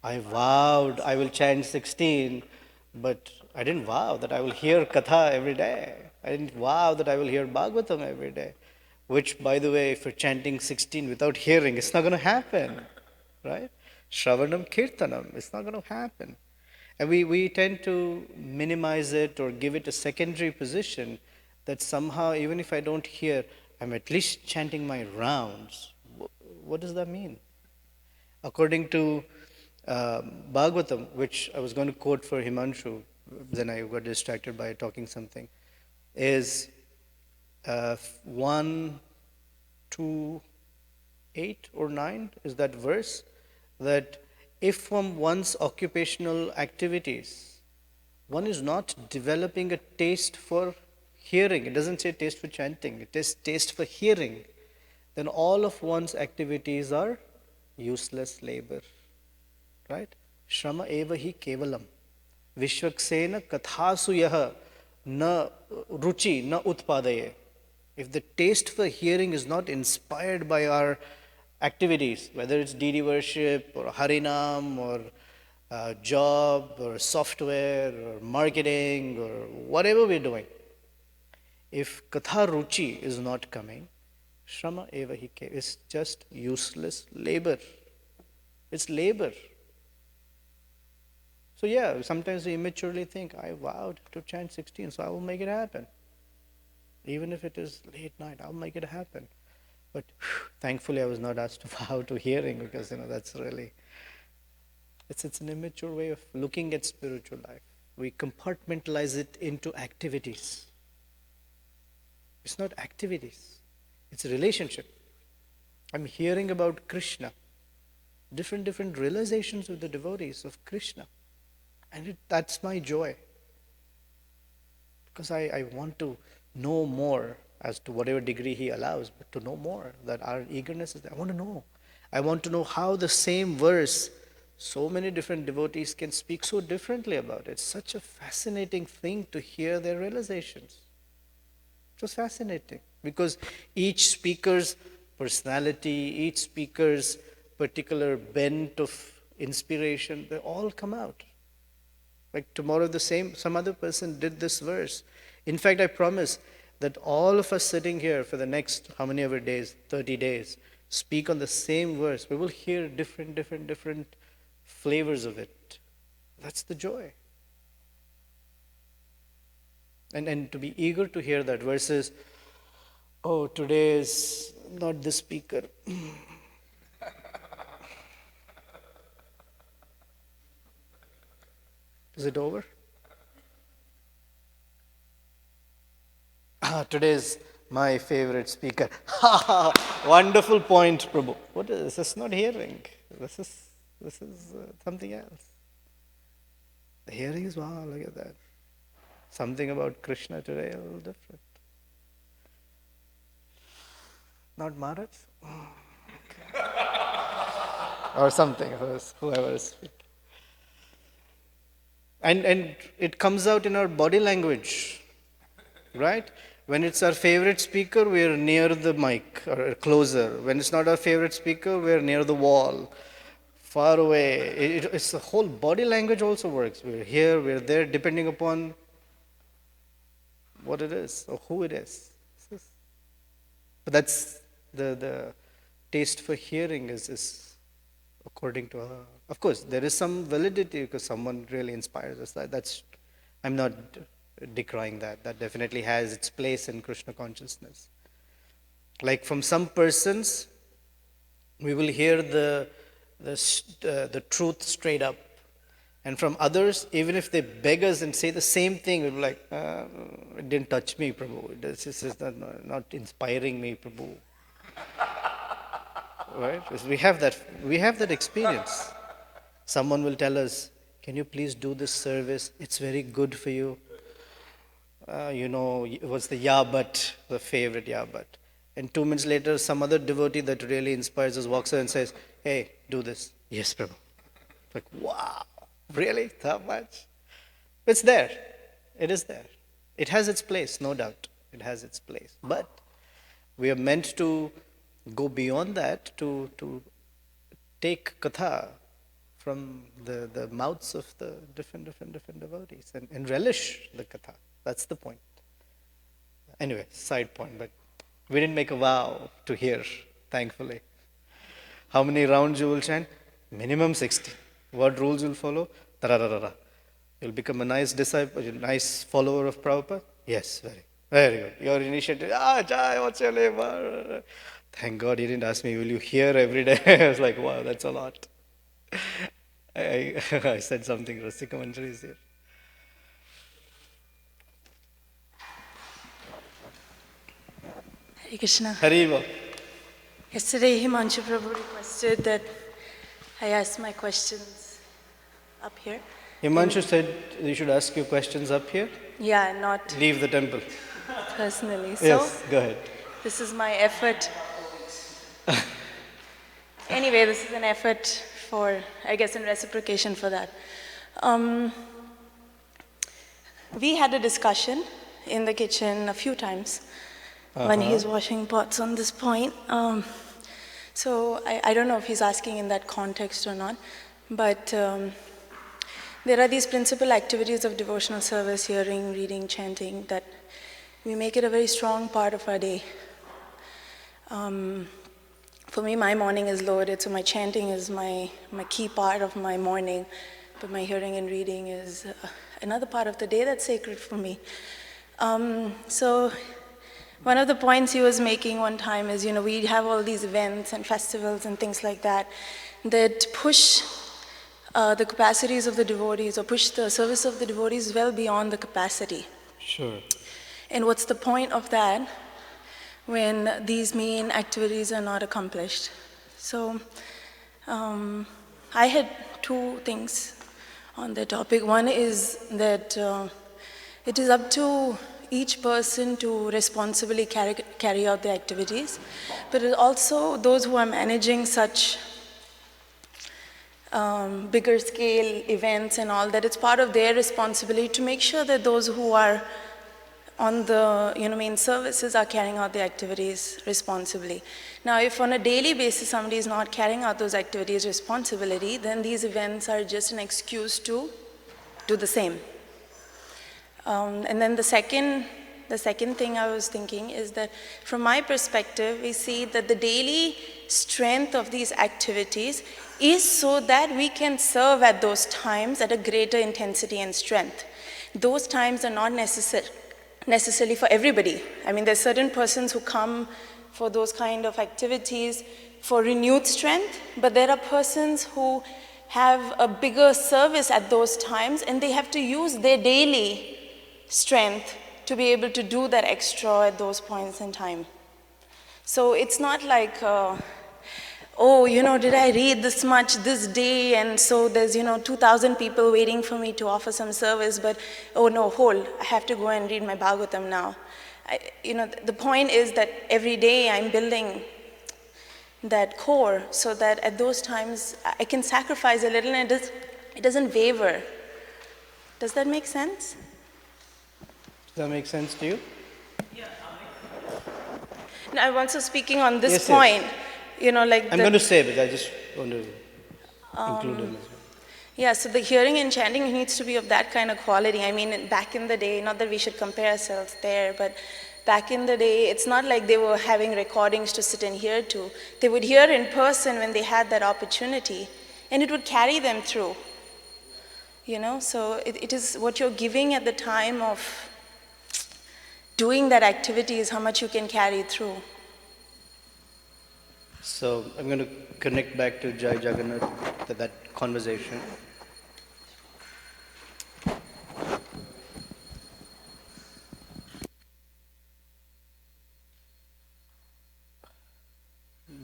I vowed I will chant 16, but I didn't vow that I will hear Katha every day. I didn't vow that I will hear Bhagavatam every day. Which, by the way, if you're chanting 16 without hearing, it's not going to happen. Right? Shravanam Kirtanam, it's not going to happen. And we tend to minimize it or give it a secondary position that somehow, even if I don't hear, I'm at least chanting my rounds. What does that mean? According to Bhagavatam, which I was going to quote for Himanshu, then I got distracted by talking something, is 1, 2, 8 or 9 is that verse, that if from one's occupational activities, one is not developing a taste for hearing, it doesn't say taste for chanting, it is taste for hearing, then all of one's activities are useless labor. Right? Shrama eva hi kevalam. Vishwaksena kathasu yaha na ruchi na utpadaye. If the taste for hearing is not inspired by our activities, whether it's deity worship or Harinam or job or software or marketing or whatever we're doing, if katha ruchi is not coming, shrama eva hike is just useless labor. It's labor. So yeah, sometimes we immaturely think, I vowed to chant 16, so I will make it happen. Even if it is late night, I'll make it happen. But thankfully I was not asked to vow to hearing, because that's really, it's an immature way of looking at spiritual life. We compartmentalize it into activities. It's not activities, it's a relationship. I'm hearing about Krishna, different realizations of the devotees of Krishna. And that's my joy. Because I want to know more, as to whatever degree he allows, but to know more, that our eagerness is there. I want to know. I want to know how the same verse, so many different devotees can speak so differently about it. It's such a fascinating thing to hear their realizations. It was fascinating, because each speaker's personality, each speaker's particular bent of inspiration, they all come out. Like tomorrow some other person did this verse. In fact, I promise that all of us sitting here for the next how many ever days, 30 days, speak on the same verse. We will hear different flavors of it. That's the joy. And to be eager to hear that versus, oh, today is not the speaker. Is it over? Today is my favorite speaker. Wonderful point, Prabhu. What is this? This is not hearing. This is something else. The hearing is, wow, look at that. Something about Krishna today, a little different. Not Maharaj? Oh, okay. Or something, whoever is speaking. And it comes out in our body language, right? When it's our favorite speaker, we're near the mic or closer. When it's not our favorite speaker, we're near the wall, far away. It's the whole body language also works. We're here, we're there, depending upon what it is or who it is. But that's the taste for hearing is according to her. Of course, there is some validity because someone really inspires us. I'm not decrying that. That definitely has its place in Krishna consciousness. Like from some persons, we will hear the truth straight up. And from others, even if they beg us and say the same thing, we'll be like, it didn't touch me, Prabhu. This is not inspiring me, Prabhu. Right? We have that experience. Someone will tell us, can you please do this service? It's very good for you. It was the ya but, the favorite ya but. And 2 minutes later, some other devotee that really inspires us walks in and says, hey, do this. Yes, Prabhu. Like, wow, really? That much? It's there. It is there. It has its place, no doubt. It has its place. But we are meant to go beyond that, to take katha from the mouths of the different devotees and relish the katha. That's the point. Anyway, side point, but we didn't make a vow to hear, thankfully. How many rounds you will chant? Minimum 60. What rules you'll follow? Tararara. You'll become a nice disciple, a nice follower of Prabhupada? Yes, very good. Your initiative, Jai, what's your name? Thank God he didn't ask me, will you hear every day? I was like, wow, that's a lot. I said something, Rasika Manjari is here. Hare Krishna. Hariva. Yesterday, Himanshu Prabhu requested that I ask my questions up here. Himanshu said you should ask your questions up here. Yeah, not Leave the temple. personally. So, Yes, go ahead. this is my effort. Anyway, this is an effort for, I guess, in reciprocation for that. we had a discussion in the kitchen a few times when he's washing pots on this point. So I don't know if he's asking in that context or not, but there are these principal activities of devotional service, hearing, reading, chanting, that we make it a very strong part of our day. For me, my morning is loaded, so my chanting is my key part of my morning, but my hearing and reading is another part of the day that's sacred for me. So one of the points he was making one time is, we have all these events and festivals and things like that push the capacities of the devotees, or push the service of the devotees well beyond the capacity. Sure. And what's the point of that when these main activities are not accomplished? So I had two things on the topic. One is that it is up to each person to responsibly carry out the activities, but also those who are managing such bigger scale events and all, that it's part of their responsibility to make sure that those who are on the main services are carrying out the activities responsibly. Now, if on a daily basis somebody is not carrying out those activities responsibly, then these events are just an excuse to do the same. And then the second thing I was thinking is that from my perspective, we see that the daily strength of these activities is so that we can serve at those times at a greater intensity and strength. Those times are not necessarily for everybody. I mean, there's certain persons who come for those kind of activities for renewed strength, but there are persons who have a bigger service at those times, and they have to use their daily strength to be able to do that extra at those points in time. So it's not like, did I read this much this day, and so there's 2,000 people waiting for me to offer some service, but I have to go and read my Bhagavatam now. The point is that every day I'm building that core so that at those times I can sacrifice a little and it doesn't waver. Does that make sense? Does that make sense to you? No, I'm also speaking on this Yes, point. yes. I'm going to say, but I just want to include it as well. Yeah, so the hearing and chanting needs to be of that kind of quality. I mean, back in the day, not that we should compare ourselves there, but back in the day, it's not like they were having recordings to sit and hear to. They would hear in person when they had that opportunity, and it would carry them through. So it is what you're giving at the time of doing that activity is how much you can carry through. So I'm going to connect back to Jai Jagannath, that conversation.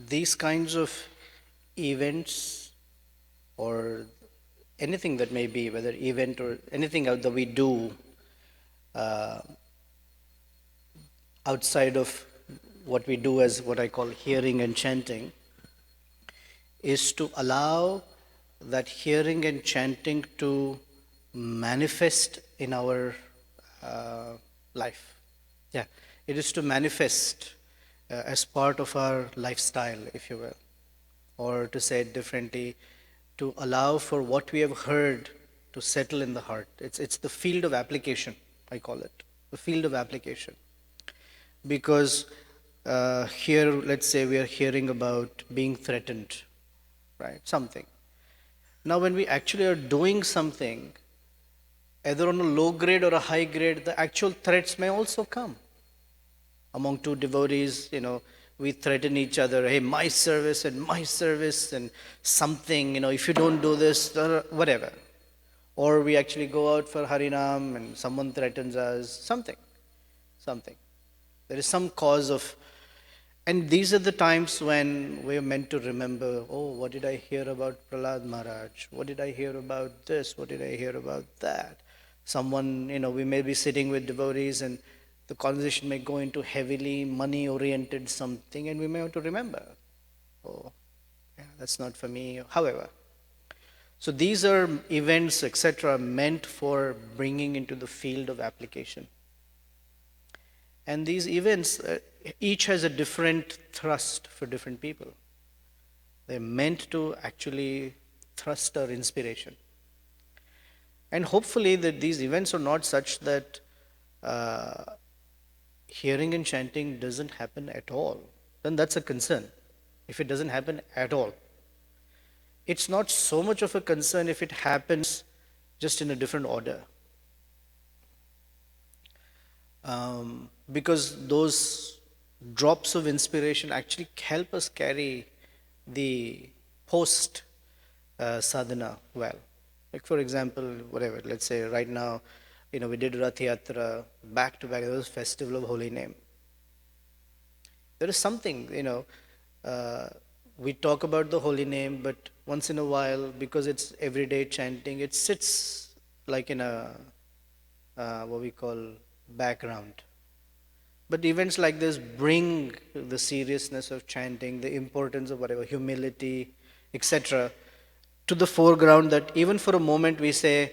These kinds of events, or anything that may be, whether event or anything else that we do outside of what we do as what I call hearing and chanting, is to allow that hearing and chanting to manifest in our life. Yeah, it is to manifest as part of our lifestyle, if you will. Or to say it differently, to allow for what we have heard to settle in the heart. It's the field of application, I call it, the field of application. Because here, let's say we are hearing about being threatened, right? Something. Now, when we actually are doing something, either on a low grade or a high grade, the actual threats may also come. Among two devotees, we threaten each other, hey, my service and something, if you don't do this, whatever. Or we actually go out for Harinam and someone threatens us, something. There is some cause of, and these are the times when we are meant to remember, what did I hear about Prahlad Maharaj? What did I hear about this? What did I hear about that? Someone, we may be sitting with devotees and the conversation may go into heavily money-oriented something, and we may want to remember, that's not for me, however. So these are events, etc., meant for bringing into the field of application. And these events, each has a different thrust for different people. They're meant to actually thrust our inspiration. And hopefully that these events are not such that hearing and chanting doesn't happen at all. Then that's a concern, if it doesn't happen at all. It's not so much of a concern if it happens just in a different order. Because those drops of inspiration actually help us carry the post sadhana well. Like for example, whatever, let's say right now, we did Rath Yatra back to back. There was Festival of Holy Name. There is something, we talk about the holy name, but once in a while, because it's everyday chanting, it sits like in a what we call background. But events like this bring the seriousness of chanting, the importance of whatever, humility, etc., to the foreground, that even for a moment we say,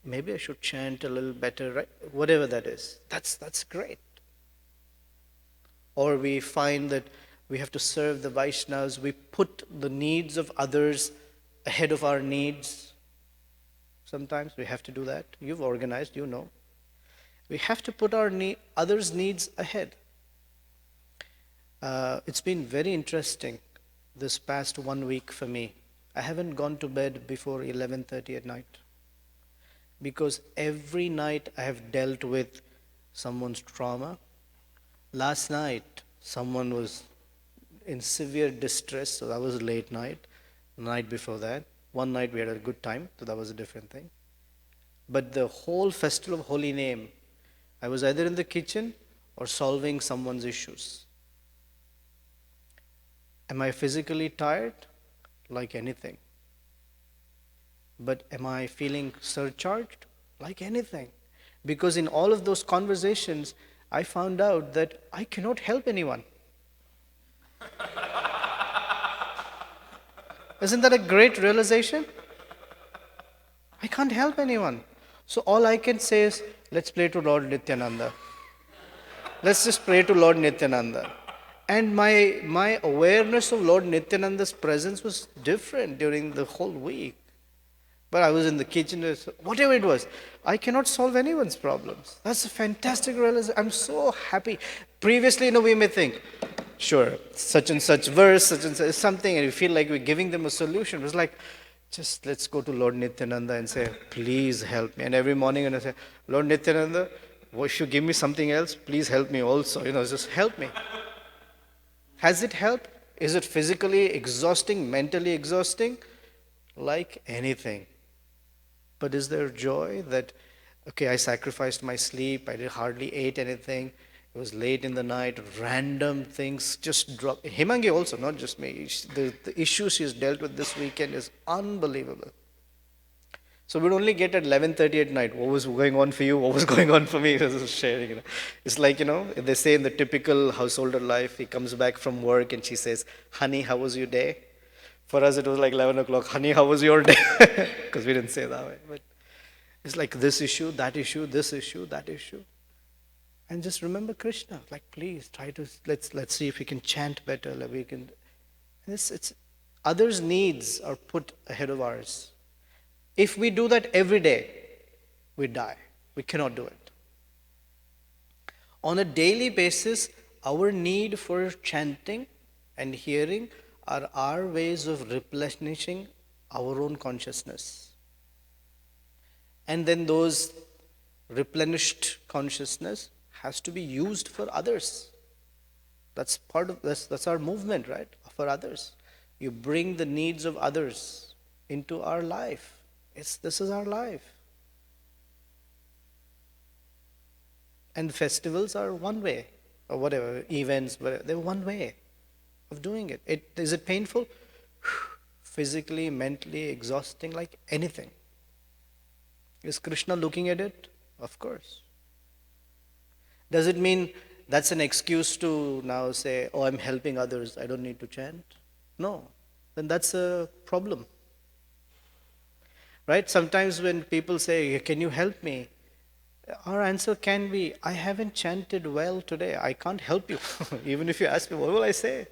maybe I should chant a little better, right? Whatever that is. That's great. Or we find that we have to serve the Vaishnavas, we put the needs of others ahead of our needs. Sometimes we have to do that. You've organized, you know. We have to put our others' needs ahead. It's been very interesting this past 1 week for me. I haven't gone to bed before 11:30 at night, because every night I have dealt with someone's trauma. Last night, someone was in severe distress, so that was a late night. The night before that, one night we had a good time, so that was a different thing. But the whole Festival of Holy Name, I was either in the kitchen or solving someone's issues. Am I physically tired? Like anything. But am I feeling surcharged? Like anything. Because in all of those conversations, I found out that I cannot help anyone. Isn't that a great realization? I can't help anyone. So all I can say is, let's pray to Lord Nityananda. Let's just pray to Lord Nityananda. And my awareness of Lord Nityananda's presence was different during the whole week. But I was in the kitchen, whatever it was. I cannot solve anyone's problems. That's a fantastic realization. I'm so happy. Previously, we may think, sure, such and such verse, such and such something, and we feel like we're giving them a solution. It was like, just let's go to Lord Nityananda and say, please help me. And every morning I say, Lord Nityananda, if you give me something else, please help me also. Just help me. Has it helped? Is it physically exhausting, mentally exhausting? Like anything. But is there joy that, okay, I sacrificed my sleep, I hardly ate anything, it was late in the night, random things just dropped. Himangi also, not just me. The issue she's dealt with this weekend is unbelievable. So we'd only get at 11:30 at night. What was going on for you? What was going on for me? I was sharing. It's like, they say in the typical householder life, he comes back from work and she says, honey, how was your day? For us, it was like 11 o'clock. Honey, how was your day? Because we didn't say it that way. But it's like this issue, that issue, this issue, that issue. And just remember Krishna. Like, please try to let's see if we can chant better. Like we can. It's others' needs are put ahead of ours. If we do that every day, we die. We cannot do it. On a daily basis, our need for chanting and hearing are our ways of replenishing our own consciousness. And then those replenished consciousness has to be used for others. That's part of that's our movement, right? For others. You bring the needs of others into our life. This is our life. And festivals are one way, or whatever, events, whatever, they're one way of doing it. Is it painful? Physically, mentally, exhausting, like anything. Is Krishna looking at it? Of course. Does it mean that's an excuse to now say, oh, I'm helping others, I don't need to chant? No. Then that's a problem. Right? Sometimes when people say, can you help me? Our answer can be, I haven't chanted well today. I can't help you. Even if you ask me, what will I say?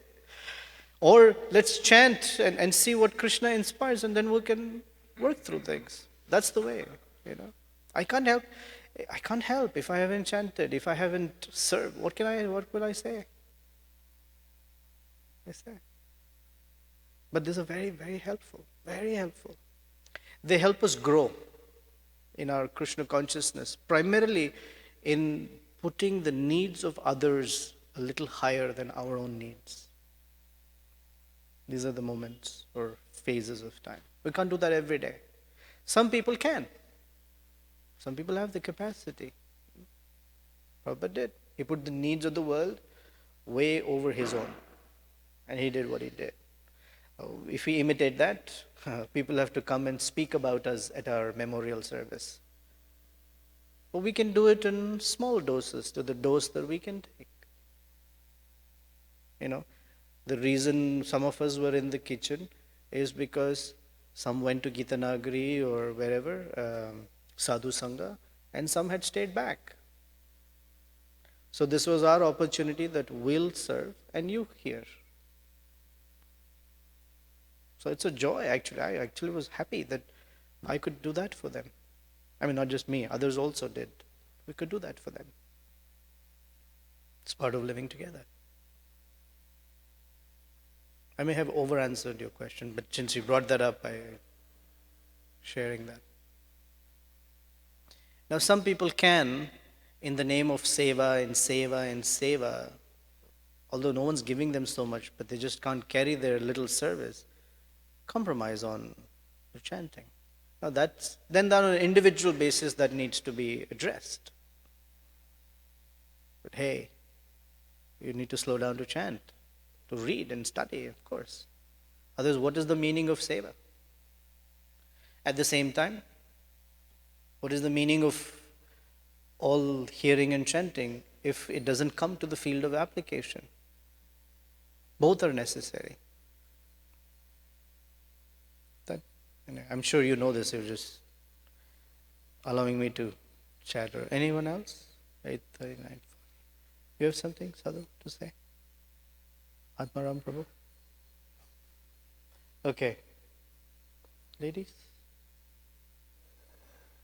Or let's chant and see what Krishna inspires, and then we can work through things. That's the way, you know. I can't help. I can't help if I haven't chanted, if I haven't served. What will I say? I say. But these are very, very helpful. Very helpful. They help us grow in our Krishna consciousness, primarily in putting the needs of others a little higher than our own needs. These are the moments or phases of time. We can't do that every day. Some people can. Some people have the capacity. Prabhupada did. He put the needs of the world way over his own. And he did what he did. If we imitate that, people have to come and speak about us at our memorial service. But we can do it in small doses, to the dose that we can take. You know, the reason some of us were in the kitchen is because some went to Gitanagari or wherever, Sadhu Sangha, and some had stayed back. So this was our opportunity that we'll serve, and you here. So it's a joy, actually. I actually was happy that I could do that for them. I mean, not just me, others also did. We could do that for them. It's part of living together. I may have over-answered your question, but since you brought that up, I'm sharing that. Now, some people can, in the name of seva and seva and seva, although no one's giving them so much, but they just can't carry their little service, compromise on the chanting. Now that's then on an individual basis that needs to be addressed. But hey, you need to slow down to chant, to read and study, of course. Otherwise, what is the meaning of seva? At the same time, what is the meaning of all hearing and chanting if it doesn't come to the field of application? Both are necessary. I'm sure you know this, you're just allowing me to chatter. Anyone else? 8:39. You have something, Sadhu, to say? Atmaram Prabhu? Okay. Ladies?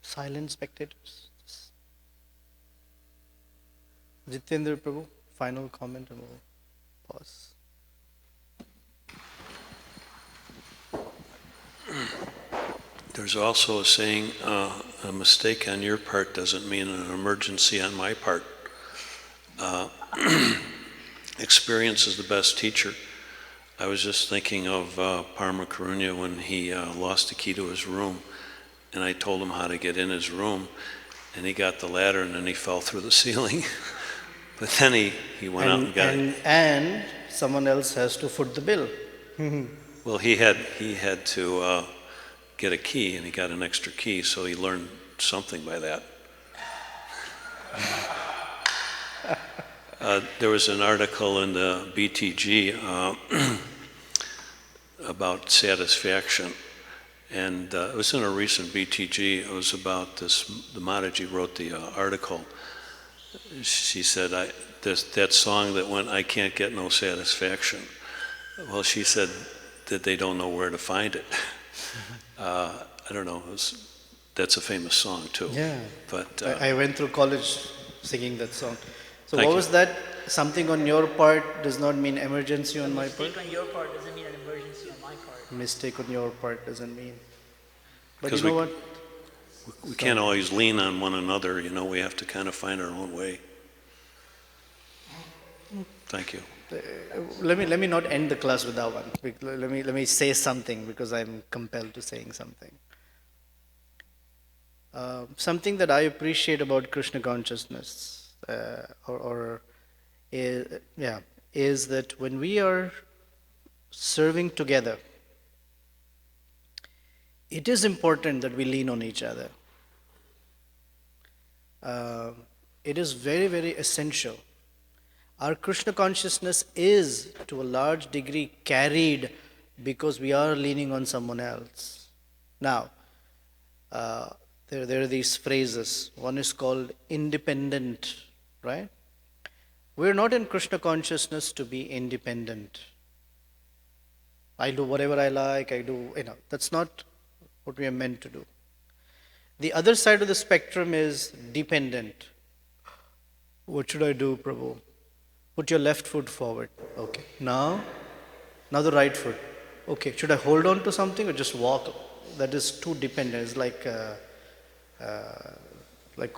Silent spectators? Jitendra Prabhu, final comment and we'll pause. There's also a saying, a mistake on your part doesn't mean an emergency on my part. Experience is the best teacher. I was just thinking of Parma Karunya when he lost the key to his room, and I told him how to get in his room, and he got the ladder and then he fell through the ceiling. But then he went out and got it. And someone else has to foot the bill. Well, he had to get a key, and he got an extra key, so he learned something by that. There was an article in the BTG about satisfaction, and it was in a recent BTG. It was about this. The Mataji wrote the article. She said, that song that went, "I can't get no satisfaction." Well, she said that they don't know where to find it. I don't know. That's a famous song too. Yeah. But I went through college singing that song. So Thank what you. was that? Something on your part does not mean emergency on my part? Mistake on your part doesn't mean an emergency on my part. Mistake on your part doesn't mean. But 'Cause you know what? we can't always lean on one another. We have to kind of find our own way. Thank you. Let me not end the class with that one. Let me say something because I'm compelled to saying something. Something that I appreciate about Krishna consciousness, is that when we are serving together, it is important that we lean on each other. It is very, very essential. Our Krishna consciousness is, to a large degree, carried because we are leaning on someone else. Now, uh, there are these phrases. One is called independent, right? We're not in Krishna consciousness to be independent. I do whatever I like, that's not what we are meant to do. The other side of the spectrum is dependent. What should I do, Prabhu? Put your left foot forward. Okay. Now the right foot. Okay. Should I hold on to something or just walk? That is too dependent. It's like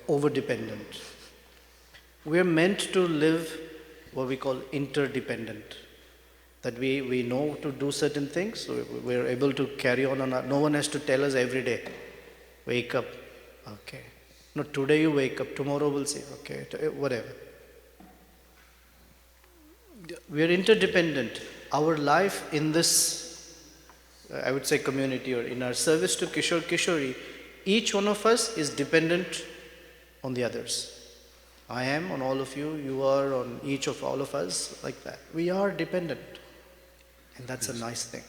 over-dependent. We are meant to live what we call interdependent. That we know to do certain things, so we're able to carry on. No one has to tell us every day, wake up, okay. No, today you wake up, tomorrow we'll say, okay, whatever. We are interdependent. Our life in this, I would say, community, or in our service to Kishore Kishori, each one of us is dependent on the others. I am on all of you, you are on each of all of us, like that. We are dependent. And that's a nice thing.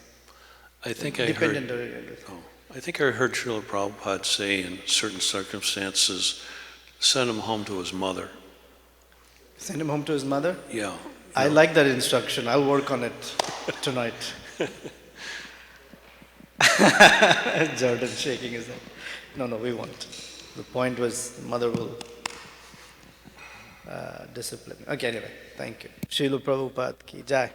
I think I heard Srila Prabhupada say in certain circumstances, send him home to his mother. Send him home to his mother? Yeah. I like that instruction. I'll work on it tonight. Jordan shaking his head. No, we won't. The point was mother will discipline. Okay, anyway, thank you. Srila Prabhupada ki jai.